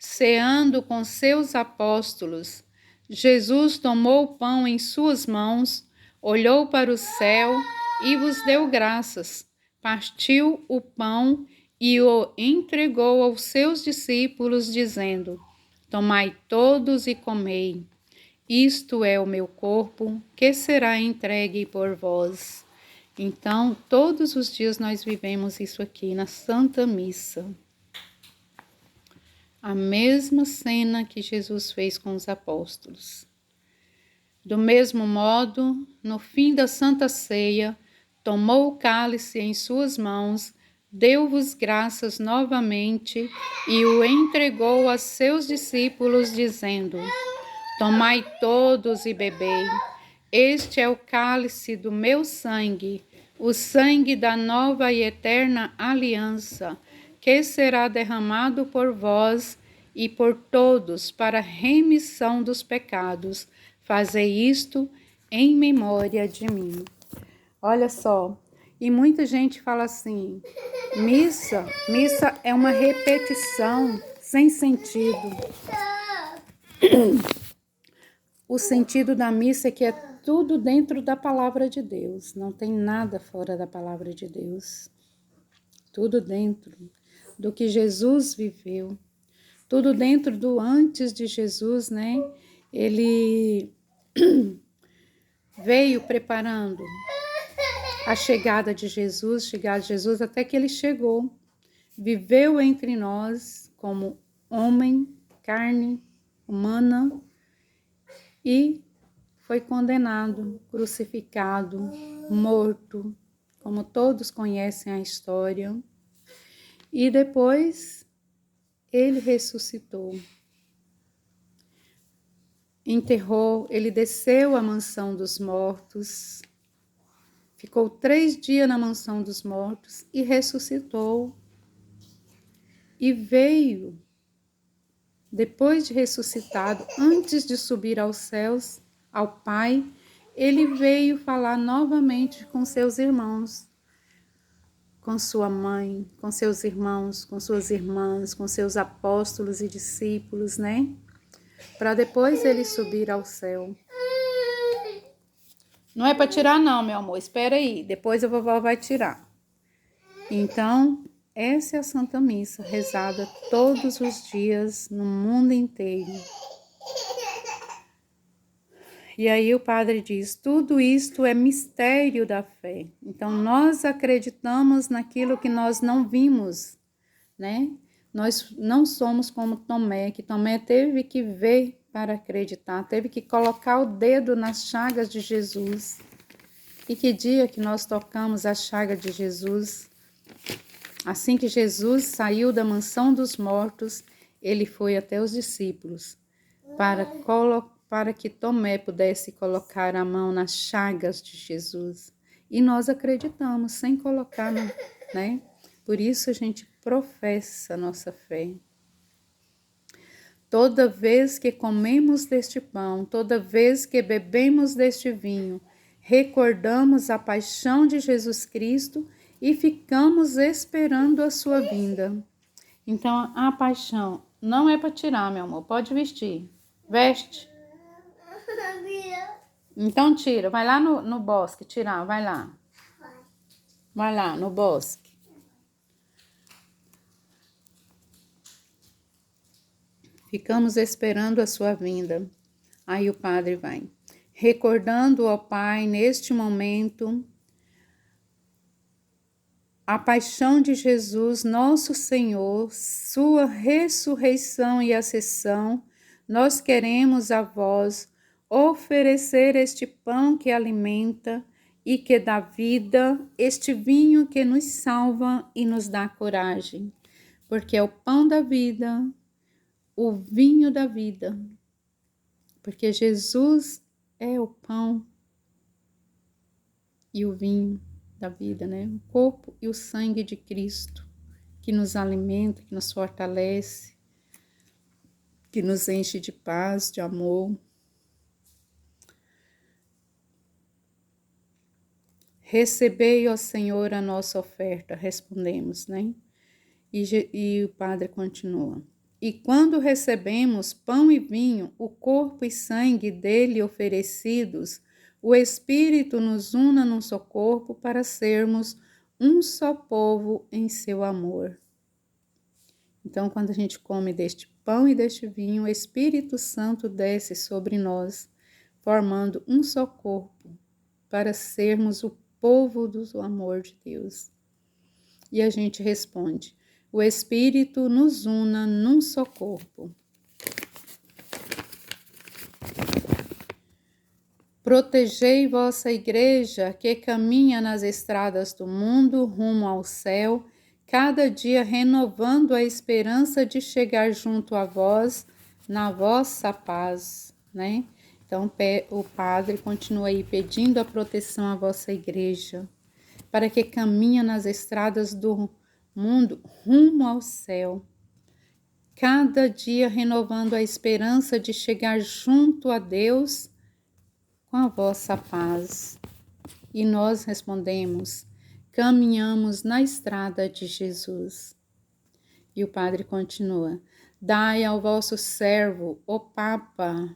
ceando com seus apóstolos, Jesus tomou o pão em suas mãos, olhou para o céu e vos deu graças. Partiu o pão e o entregou aos seus discípulos, dizendo: Tomai todos e comei. Isto é o meu corpo, que será entregue por vós. Então, todos os dias nós vivemos isso aqui na Santa Missa. A mesma cena que Jesus fez com os apóstolos. Do mesmo modo, no fim da Santa Ceia, tomou o cálice em suas mãos, deu-vos graças novamente e o entregou a seus discípulos, dizendo: Tomai todos e bebei. Este é o cálice do meu sangue, o sangue da nova e eterna aliança, que será derramado por vós e por todos para remissão dos pecados. Fazei isto em memória de mim. Olha só, e muita gente fala assim, missa é uma repetição sem sentido. O sentido da missa é que é tudo dentro da palavra de Deus, não tem nada fora da palavra de Deus. Tudo dentro do que Jesus viveu, tudo dentro do antes de Jesus, né? Ele veio preparando a chegada de Jesus até que ele chegou, viveu entre nós como homem, carne humana, e foi condenado, crucificado, morto, como todos conhecem a história. E depois ele ressuscitou. Ele desceu à mansão dos mortos, ficou 3 dias na mansão dos mortos e ressuscitou. E veio, depois de ressuscitado, antes de subir aos céus, ao Pai, ele veio falar novamente com seus irmãos, com sua mãe, com seus irmãos, com suas irmãs, com seus apóstolos e discípulos, né? Para depois ele subir ao céu. Não é para tirar não, meu amor, espera aí, depois a vovó vai tirar. Então, essa é a Santa Missa, rezada todos os dias no mundo inteiro. E aí o padre diz, tudo isto é mistério da fé. Então, nós acreditamos naquilo que nós não vimos, né? Nós não somos como Tomé, que Tomé teve que ver para acreditar, teve que colocar o dedo nas chagas de Jesus. E que dia que nós tocamos a chaga de Jesus? Assim que Jesus saiu da mansão dos mortos, ele foi até os discípulos para que Tomé pudesse colocar a mão nas chagas de Jesus. E nós acreditamos, sem colocar, né? Por isso a gente professa a nossa fé. Toda vez que comemos deste pão, toda vez que bebemos deste vinho, recordamos a paixão de Jesus Cristo e ficamos esperando a sua vinda. Então, a paixão não é para tirar, meu amor. Pode vestir. Veste. Então, tira. Vai lá no bosque tirar. Vai lá. Vai lá no bosque. Ficamos esperando a sua vinda. Aí o padre vai. Recordando ao Pai, neste momento, a paixão de Jesus, nosso Senhor, sua ressurreição e ascensão, nós queremos a vós oferecer este pão que alimenta e que dá vida, este vinho que nos salva e nos dá coragem, porque é o pão da vida, o vinho da vida, porque Jesus é o pão e o vinho da vida, né? O corpo e o sangue de Cristo, que nos alimenta, que nos fortalece, que nos enche de paz, de amor. Recebei, ó Senhor, a nossa oferta, respondemos, né? E o padre continua. E quando recebemos pão e vinho, o corpo e sangue dele oferecidos, o Espírito nos una num só corpo para sermos um só povo em seu amor. Então, quando a gente come deste pão e deste vinho, o Espírito Santo desce sobre nós, formando um só corpo, para sermos o povo do amor de Deus. E a gente responde: o Espírito nos una num só corpo. Protegei vossa igreja que caminha nas estradas do mundo rumo ao céu, cada dia renovando a esperança de chegar junto a vós na vossa paz, né? Então o padre continua aí pedindo a proteção à vossa igreja, para que caminha nas estradas do mundo rumo ao céu, cada dia renovando a esperança de chegar junto a Deus com a vossa paz. E nós respondemos: caminhamos na estrada de Jesus. E o padre continua: dai ao vosso servo, o Papa,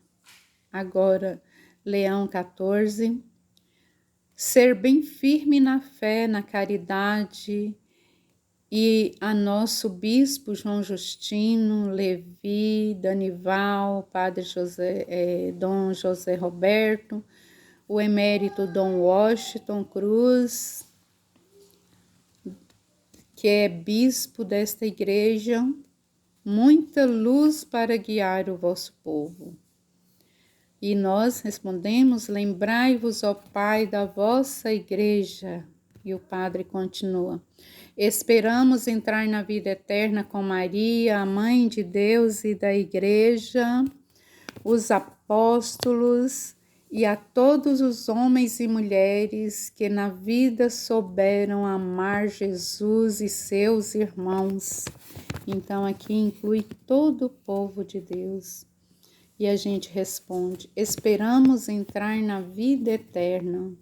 agora Leão XIV, ser bem firme na fé, na caridade, e a nosso bispo João Justino, Levi, Danival, padre Dom José Roberto, o emérito Dom Washington Cruz, que é bispo desta igreja, muita luz para guiar o vosso povo. E nós respondemos: lembrai-vos, ó Pai, da vossa igreja. E o padre continua: esperamos entrar na vida eterna com Maria, a Mãe de Deus e da igreja, os apóstolos e a todos os homens e mulheres que na vida souberam amar Jesus e seus irmãos. Então aqui inclui todo o povo de Deus. E a gente responde: esperamos entrar na vida eterna.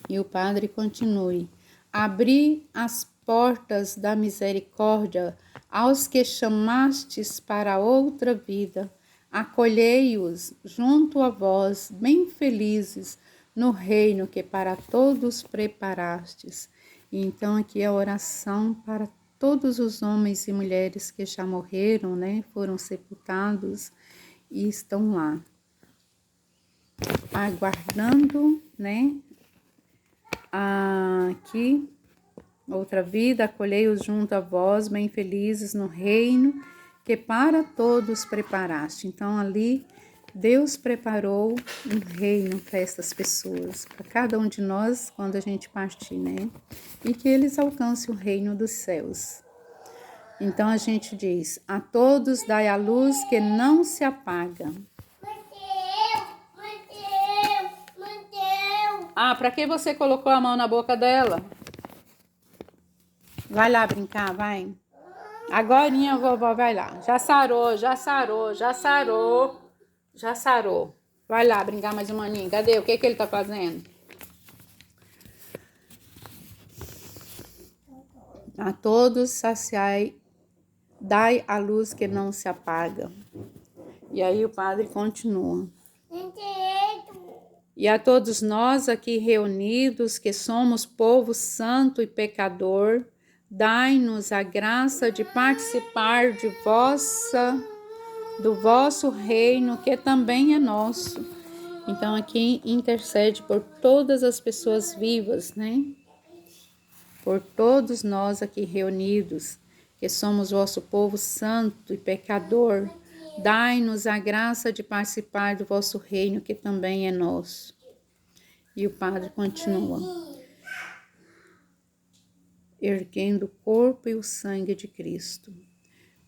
E o padre continue: abri as portas da misericórdia aos que chamastes para outra vida. Acolhei-os junto a vós, bem felizes, no reino que para todos preparastes. E então aqui a oração para todos os homens e mulheres que já morreram, né? Foram sepultados e estão lá, aguardando, né? Aqui, outra vida, acolhei-os junto a vós, bem felizes no reino que para todos preparaste. Então ali Deus preparou um reino para essas pessoas, para cada um de nós quando a gente partir, né? E que eles alcancem o reino dos céus. Então a gente diz: a todos dai a luz que não se apaga. Para que você colocou a mão na boca dela? Vai lá brincar, vai. Agorinha a vovó vai lá. Já sarou, já sarou, já sarou. Já sarou. Vai lá brincar mais um aninho. Cadê? O que ele tá fazendo? A todos saciai, dai a luz que não se apaga. E aí o padre continua: e a todos nós aqui reunidos, que somos povo santo e pecador, dai-nos a graça de participar do vosso reino, que também é nosso. Então aqui intercede por todas as pessoas vivas, né? Por todos nós aqui reunidos, que somos vosso povo santo e pecador, dai-nos a graça de participar do vosso reino, que também é nosso. E o padre continua: erguendo o corpo e o sangue de Cristo.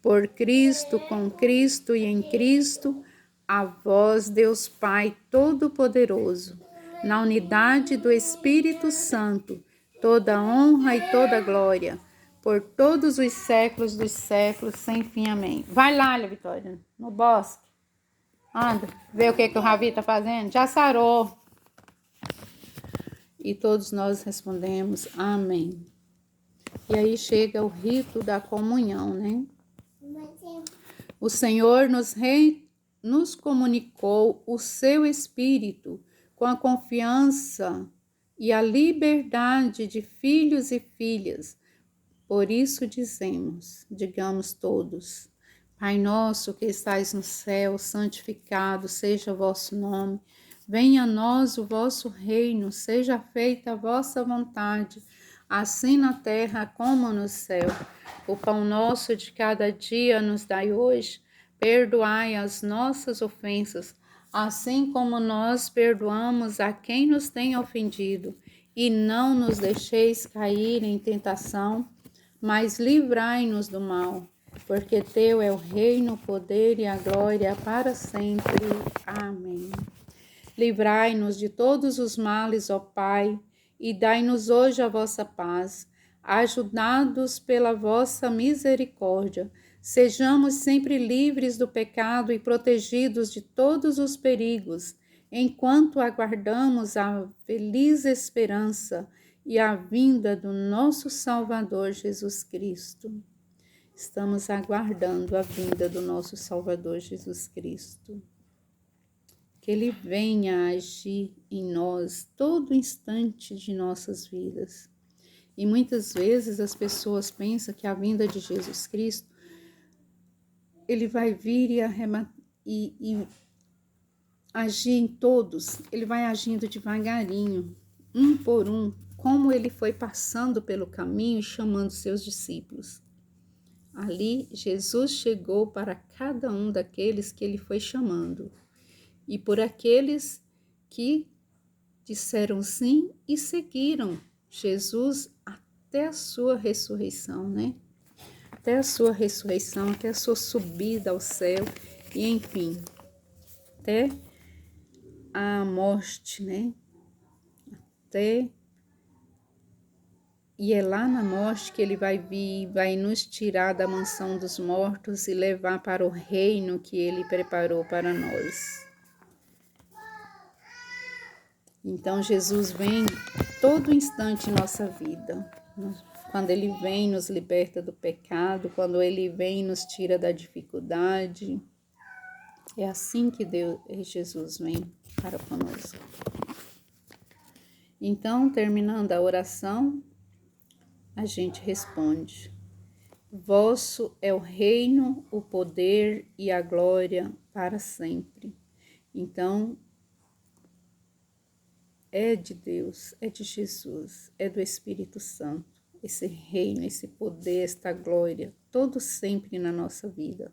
Por Cristo, com Cristo e em Cristo, a vós, Deus Pai Todo-Poderoso, na unidade do Espírito Santo, toda honra e toda glória, por todos os séculos dos séculos, sem fim. Amém. Vai lá, Vitória, no bosque. Anda, vê o que o Ravi tá fazendo. Já sarou. E todos nós respondemos amém. E aí chega o rito da comunhão, né? O Senhor nos comunicou o seu Espírito com a confiança e a liberdade de filhos e filhas. Por isso digamos todos: Pai nosso que estais no céu, santificado seja o vosso nome. Venha a nós o vosso reino, seja feita a vossa vontade, assim na terra como no céu. O pão nosso de cada dia nos dai hoje. Perdoai as nossas ofensas, assim como nós perdoamos a quem nos tem ofendido. E não nos deixeis cair em tentação, mas livrai-nos do mal, porque teu é o reino, o poder e a glória para sempre. Amém. Livrai-nos de todos os males, ó Pai, e dai-nos hoje a vossa paz. Ajudados pela vossa misericórdia, sejamos sempre livres do pecado e protegidos de todos os perigos, enquanto aguardamos a feliz esperança e a vinda do nosso Salvador Jesus Cristo. Estamos aguardando a vinda do nosso Salvador Jesus Cristo. Que Ele venha agir em nós todo instante de nossas vidas. E muitas vezes as pessoas pensam que a vinda de Jesus Cristo, Ele vai vir e agir em todos. Ele vai agindo devagarinho, um por um, como Ele foi passando pelo caminho e chamando seus discípulos. Ali, Jesus chegou para cada um daqueles que Ele foi chamando. E por aqueles que disseram sim e seguiram Jesus até a sua ressurreição, né? Até a sua ressurreição, até a sua subida ao céu, e enfim, até a morte, né? E é lá na morte que Ele vai vir, vai nos tirar da mansão dos mortos e levar para o reino que Ele preparou para nós. Então, Jesus vem todo instante em nossa vida. Quando Ele vem, nos liberta do pecado. Quando Ele vem, nos tira da dificuldade. É assim que Jesus vem para conosco. Então, terminando a oração, a gente responde: vosso é o reino, o poder e a glória para sempre. Então, é de Deus, é de Jesus, é do Espírito Santo, esse reino, esse poder, esta glória, todo sempre na nossa vida.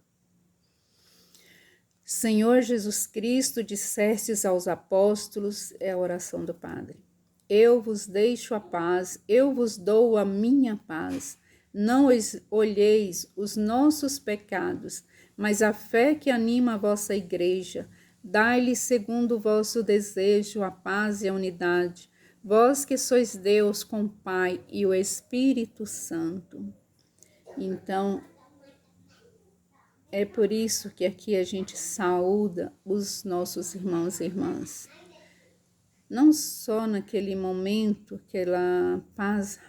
Senhor Jesus Cristo, dissestes aos apóstolos, é a oração do Padre: eu vos deixo a paz, eu vos dou a minha paz. Não olheis os nossos pecados, mas a fé que anima a vossa igreja. Dai-lhe segundo o vosso desejo a paz e a unidade, vós que sois Deus com o Pai e o Espírito Santo. Então, é por isso que aqui a gente saúda os nossos irmãos e irmãs. Não só naquele momento, aquela paz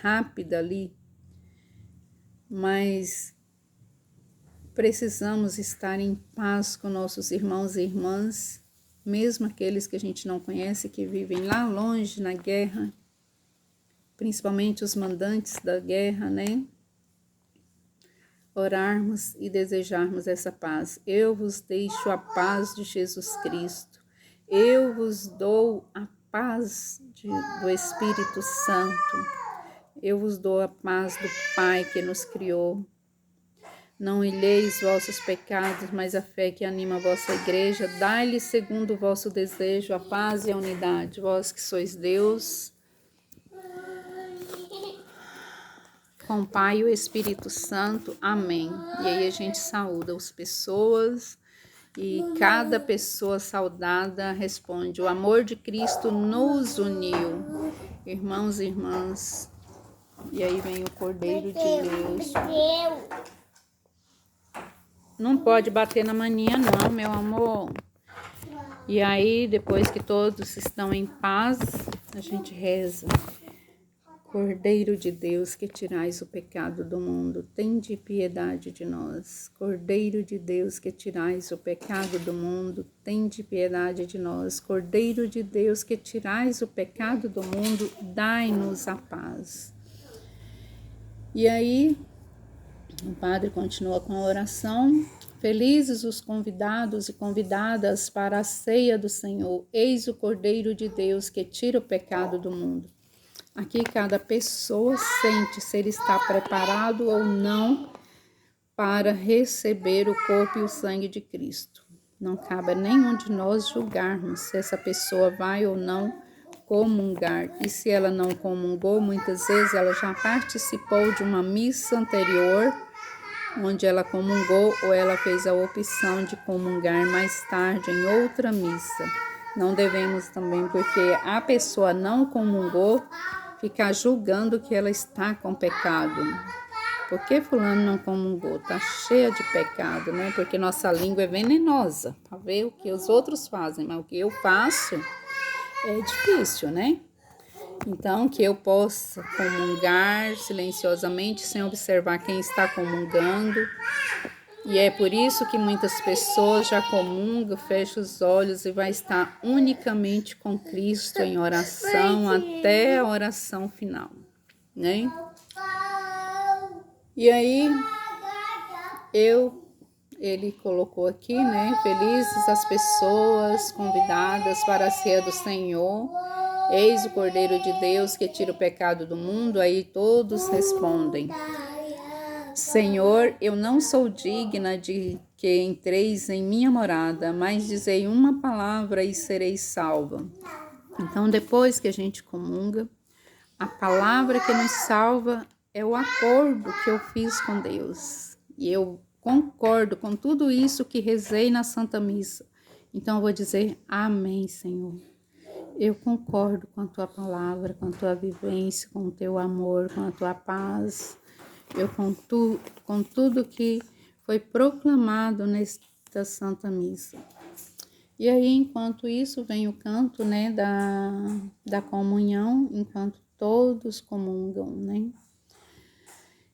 rápida ali, mas precisamos estar em paz com nossos irmãos e irmãs, mesmo aqueles que a gente não conhece, que vivem lá longe na guerra, principalmente os mandantes da guerra, né? Orarmos e desejarmos essa paz. Eu vos deixo a paz de Jesus Cristo. Eu vos dou a paz do Espírito Santo. Eu vos dou a paz do Pai que nos criou. Não olheis vossos pecados, mas a fé que anima a vossa igreja. Dai-lhe segundo o vosso desejo a paz e a unidade. Vós que sois Deus, com o Pai e o Espírito Santo. Amém. E aí a gente saúda as pessoas e cada pessoa saudada responde: o amor de Cristo nos uniu. Irmãos e irmãs. E aí vem o Cordeiro de Deus. Não pode bater na maninha não, meu amor. E aí, depois que todos estão em paz, a gente reza. Cordeiro de Deus, que tirais o pecado do mundo, tende piedade de nós. Cordeiro de Deus, que tirais o pecado do mundo, tende piedade de nós. Cordeiro de Deus, que tirais o pecado do mundo, dai-nos a paz. E aí, o padre continua com a oração. Felizes os convidados e convidadas para a ceia do Senhor. Eis o Cordeiro de Deus, que tira o pecado do mundo. Aqui cada pessoa sente se ele está preparado ou não para receber o corpo e o sangue de Cristo. Não cabe a nenhum de nós julgarmos se essa pessoa vai ou não comungar. E se ela não comungou, muitas vezes ela já participou de uma missa anterior, onde ela comungou, ou ela fez a opção de comungar mais tarde em outra missa. Não devemos também, porque a pessoa não comungou, ficar julgando que ela está com pecado. Por que fulano não comungou? Está cheia de pecado, né? Porque nossa língua é venenosa. Para ver o que os outros fazem, mas o que eu faço é difícil, né? Então, que eu possa comungar silenciosamente, sem observar quem está comungando. E é por isso que muitas pessoas já comungam, fecham os olhos e vai estar unicamente com Cristo em oração até a oração final, né? E aí, ele colocou aqui, né? Felizes as pessoas convidadas para a ceia do Senhor. Eis o Cordeiro de Deus que tira o pecado do mundo. Aí todos respondem: Senhor, eu não sou digna de que entreis em minha morada, mas dizei uma palavra e serei salva. Então, depois que a gente comunga, a palavra que nos salva é o acordo que eu fiz com Deus. E eu concordo com tudo isso que rezei na Santa Missa. Então, eu vou dizer amém, Senhor. Eu concordo com a tua palavra, com a tua vivência, com o teu amor, com a tua paz. Eu com tudo que foi proclamado nesta Santa Missa. E aí, enquanto isso, vem o canto, né, da comunhão, enquanto todos comungam, né?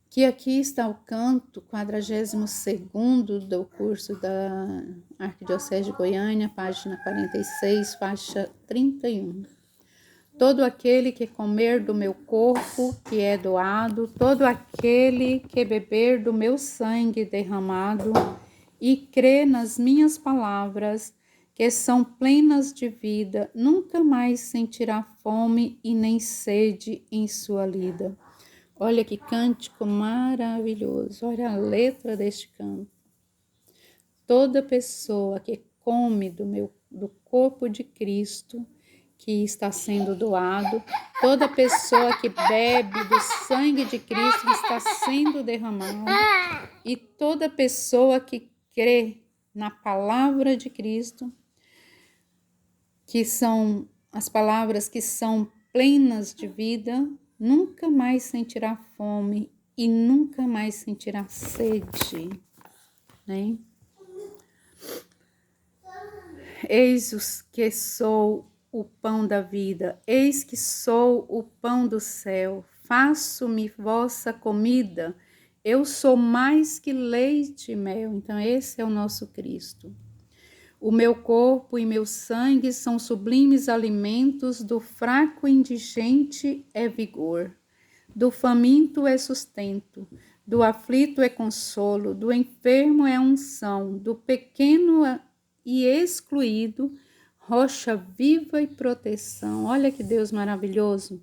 Que aqui está o canto 42º do curso da Arquidiocese de Goiânia, página 46, faixa 31. Todo aquele que comer do meu corpo, que é doado, todo aquele que beber do meu sangue derramado e crê nas minhas palavras, que são plenas de vida, nunca mais sentirá fome e nem sede em sua lida. Olha que cântico maravilhoso, olha a letra deste canto. Toda pessoa que come do corpo de Cristo, que está sendo doado, toda pessoa que bebe do sangue de Cristo que está sendo derramado, e toda pessoa que crê na palavra de Cristo, que são as palavras que são plenas de vida, nunca mais sentirá fome e nunca mais sentirá sede, né? Eis que sou o pão da vida, eis que sou o pão do céu, faço-me vossa comida, eu sou mais que leite e mel. Então esse é o nosso Cristo. O meu corpo e meu sangue são sublimes alimentos, do fraco e indigente é vigor, do faminto é sustento, do aflito é consolo, do enfermo é unção, do pequeno e excluído, rocha viva e proteção. Olha que Deus maravilhoso.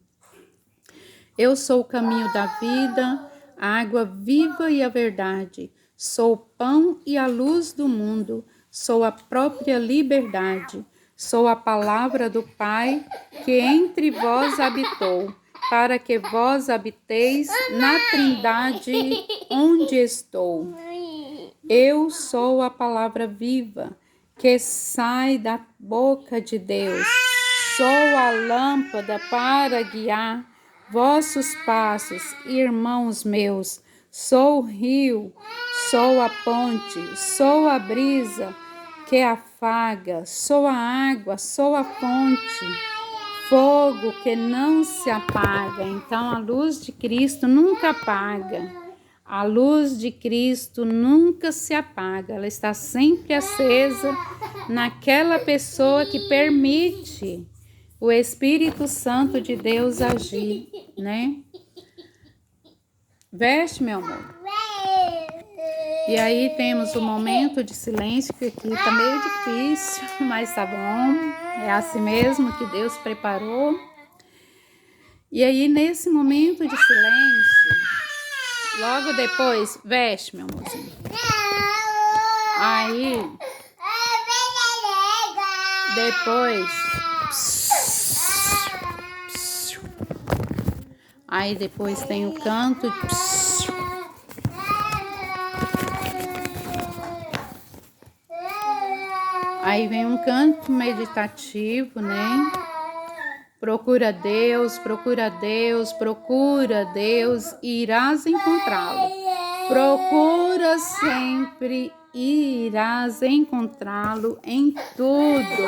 Eu sou o caminho da vida, a água viva e a verdade. Sou o pão e a luz do mundo. Sou a própria liberdade. Sou a palavra do Pai que entre vós habitou, para que vós habiteis na Trindade onde estou. Eu sou a palavra viva que sai da boca de Deus. Sou a lâmpada para guiar vossos passos, irmãos meus. Sou o rio, sou a ponte, sou a brisa que afaga, sou a água, sou a fonte. fogo que não se apaga. Então, a luz de Cristo nunca apaga. A luz de Cristo nunca se apaga. Ela está sempre acesa naquela pessoa que permite o Espírito Santo de Deus agir, né? Veste, meu amor. E aí temos um momento de silêncio, que aqui tá meio difícil, mas tá bom. É assim mesmo que Deus preparou. E aí, nesse momento de silêncio, logo depois, veste, meu amorzinho. Aí, depois tem o canto. Aí vem um canto meditativo, né? Procura Deus, procura Deus, procura Deus e irás encontrá-lo. Procura sempre e irás encontrá-lo em tudo.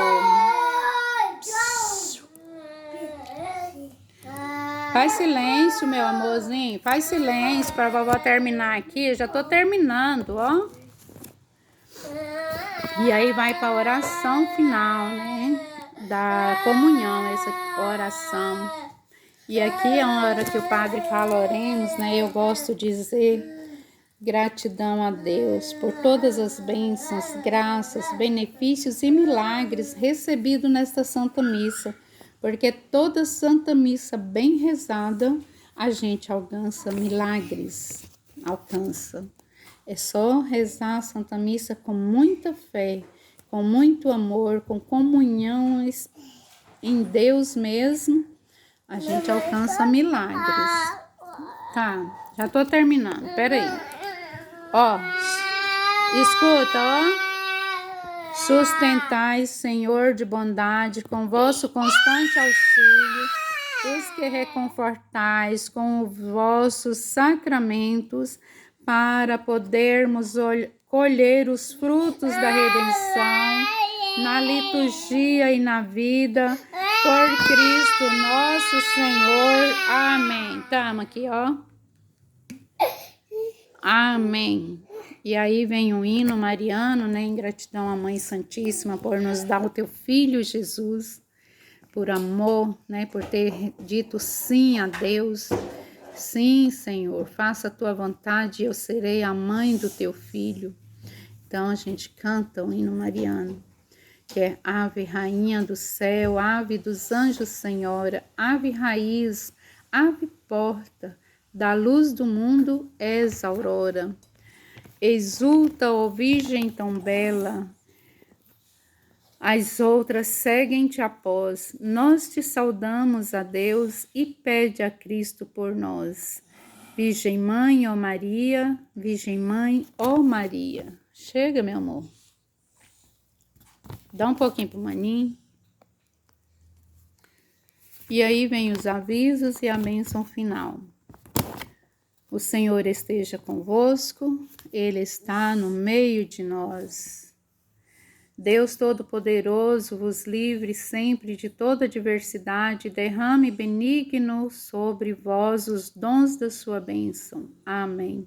Faz silêncio, meu amorzinho. Faz silêncio para a vovó terminar aqui. Eu já tô terminando, ó. E aí vai para a oração final, né? Da comunhão, essa oração. E aqui é uma hora que o padre fala oremos, né? Eu gosto de dizer gratidão a Deus por todas as bênçãos, graças, benefícios e milagres recebidos nesta Santa Missa. Porque toda Santa Missa bem rezada, a gente alcança milagres, alcança. É só rezar a Santa Missa com muita fé, com muito amor, com comunhão em Deus mesmo, a gente alcança milagres. Tá, já tô terminando, peraí. Ó, escuta, ó. Sustentai, Senhor de bondade, com vosso constante auxílio, os que reconfortais com os vossos sacramentos, para podermos colher os frutos da redenção na liturgia e na vida, por Cristo nosso Senhor. Amém. Tamo aqui, ó. Amém. E aí vem o hino mariano, né? Em gratidão à Mãe Santíssima por nos dar o teu Filho Jesus, por amor, né? Por ter dito sim a Deus. Sim, Senhor, faça a tua vontade e eu serei a mãe do teu filho. Então a gente canta o hino mariano, que é Ave Rainha do céu, Ave dos anjos Senhora, Ave Raiz, Ave Porta, da luz do mundo és aurora. Exulta, ó Virgem tão bela, as outras seguem-te após. Nós te saudamos a Deus e pede a Cristo por nós. Virgem Mãe, ó Maria, Virgem Mãe, ó Maria. Chega, meu amor. Dá um pouquinho pro maninho. E aí vem os avisos e a bênção final. O Senhor esteja convosco, Ele está no meio de nós. Deus Todo-Poderoso vos livre sempre de toda adversidade, derrame benigno sobre vós os dons da sua bênção. Amém.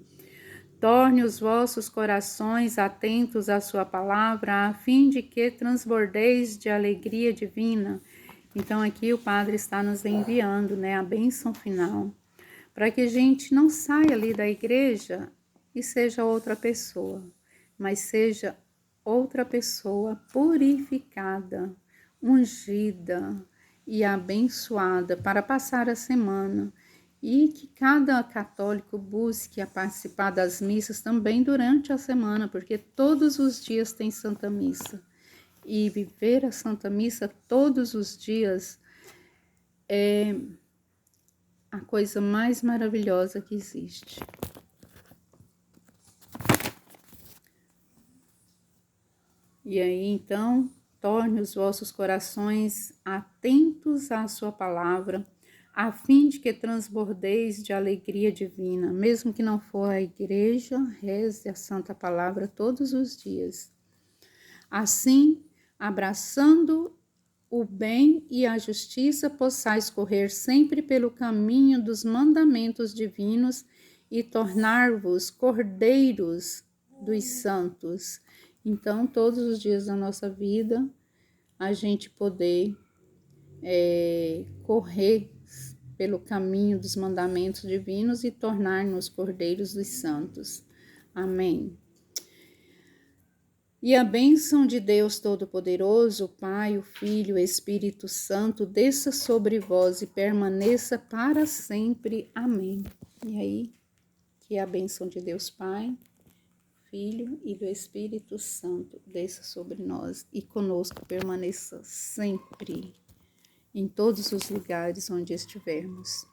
Torne os vossos corações atentos à sua palavra, a fim de que transbordeis de alegria divina. Então aqui o Padre está nos enviando, né, a bênção final, para que a gente não saia ali da igreja e seja outra pessoa, mas seja outra pessoa purificada, ungida e abençoada para passar a semana. E que cada católico busque a participar das missas também durante a semana, porque todos os dias tem Santa Missa. E viver a Santa Missa todos os dias é a coisa mais maravilhosa que existe. E aí, então, torne os vossos corações atentos à sua palavra, a fim de que transbordeis de alegria divina. Mesmo que não for à igreja, reze a Santa Palavra todos os dias. Assim, abraçando o bem e a justiça, possais correr sempre pelo caminho dos mandamentos divinos e tornar-vos cordeiros dos santos. Então, todos os dias da nossa vida, a gente poder correr pelo caminho dos mandamentos divinos e tornar-nos cordeiros dos santos. Amém. E a bênção de Deus Todo-Poderoso, Pai, o Filho, o Espírito Santo, desça sobre vós e permaneça para sempre. Amém. E aí, que a bênção de Deus Pai, Filho e do Espírito Santo desça sobre nós e conosco permaneça sempre, em todos os lugares onde estivermos.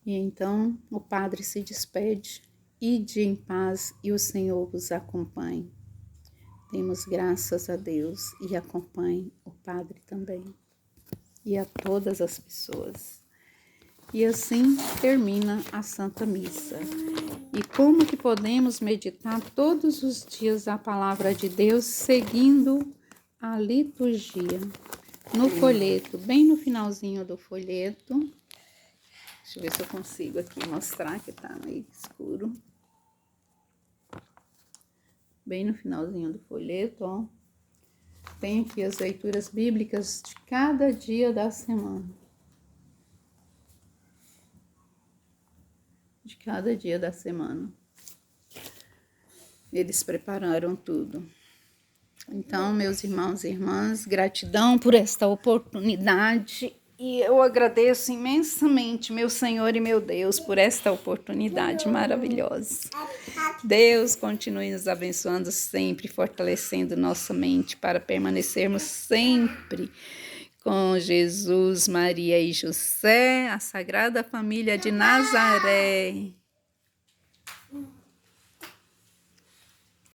E então o Padre se despede. Ide em paz e o Senhor vos acompanhe. Demos graças a Deus e acompanhe o Padre também e a todas as pessoas. E assim termina a Santa Missa. E como que podemos meditar todos os dias a palavra de Deus seguindo a liturgia? No folheto, bem no finalzinho do folheto. Deixa eu ver se eu consigo aqui mostrar que tá meio escuro. Bem no finalzinho do folheto, ó. Tem aqui as leituras bíblicas de cada dia da semana. De cada dia da semana. Eles prepararam tudo. Então, meus irmãos e irmãs, gratidão por esta oportunidade. E eu agradeço imensamente, meu Senhor e meu Deus, por esta oportunidade maravilhosa. Deus continue nos abençoando sempre, fortalecendo nossa mente para permanecermos sempre com Jesus, Maria e José, a Sagrada Família de Nazaré.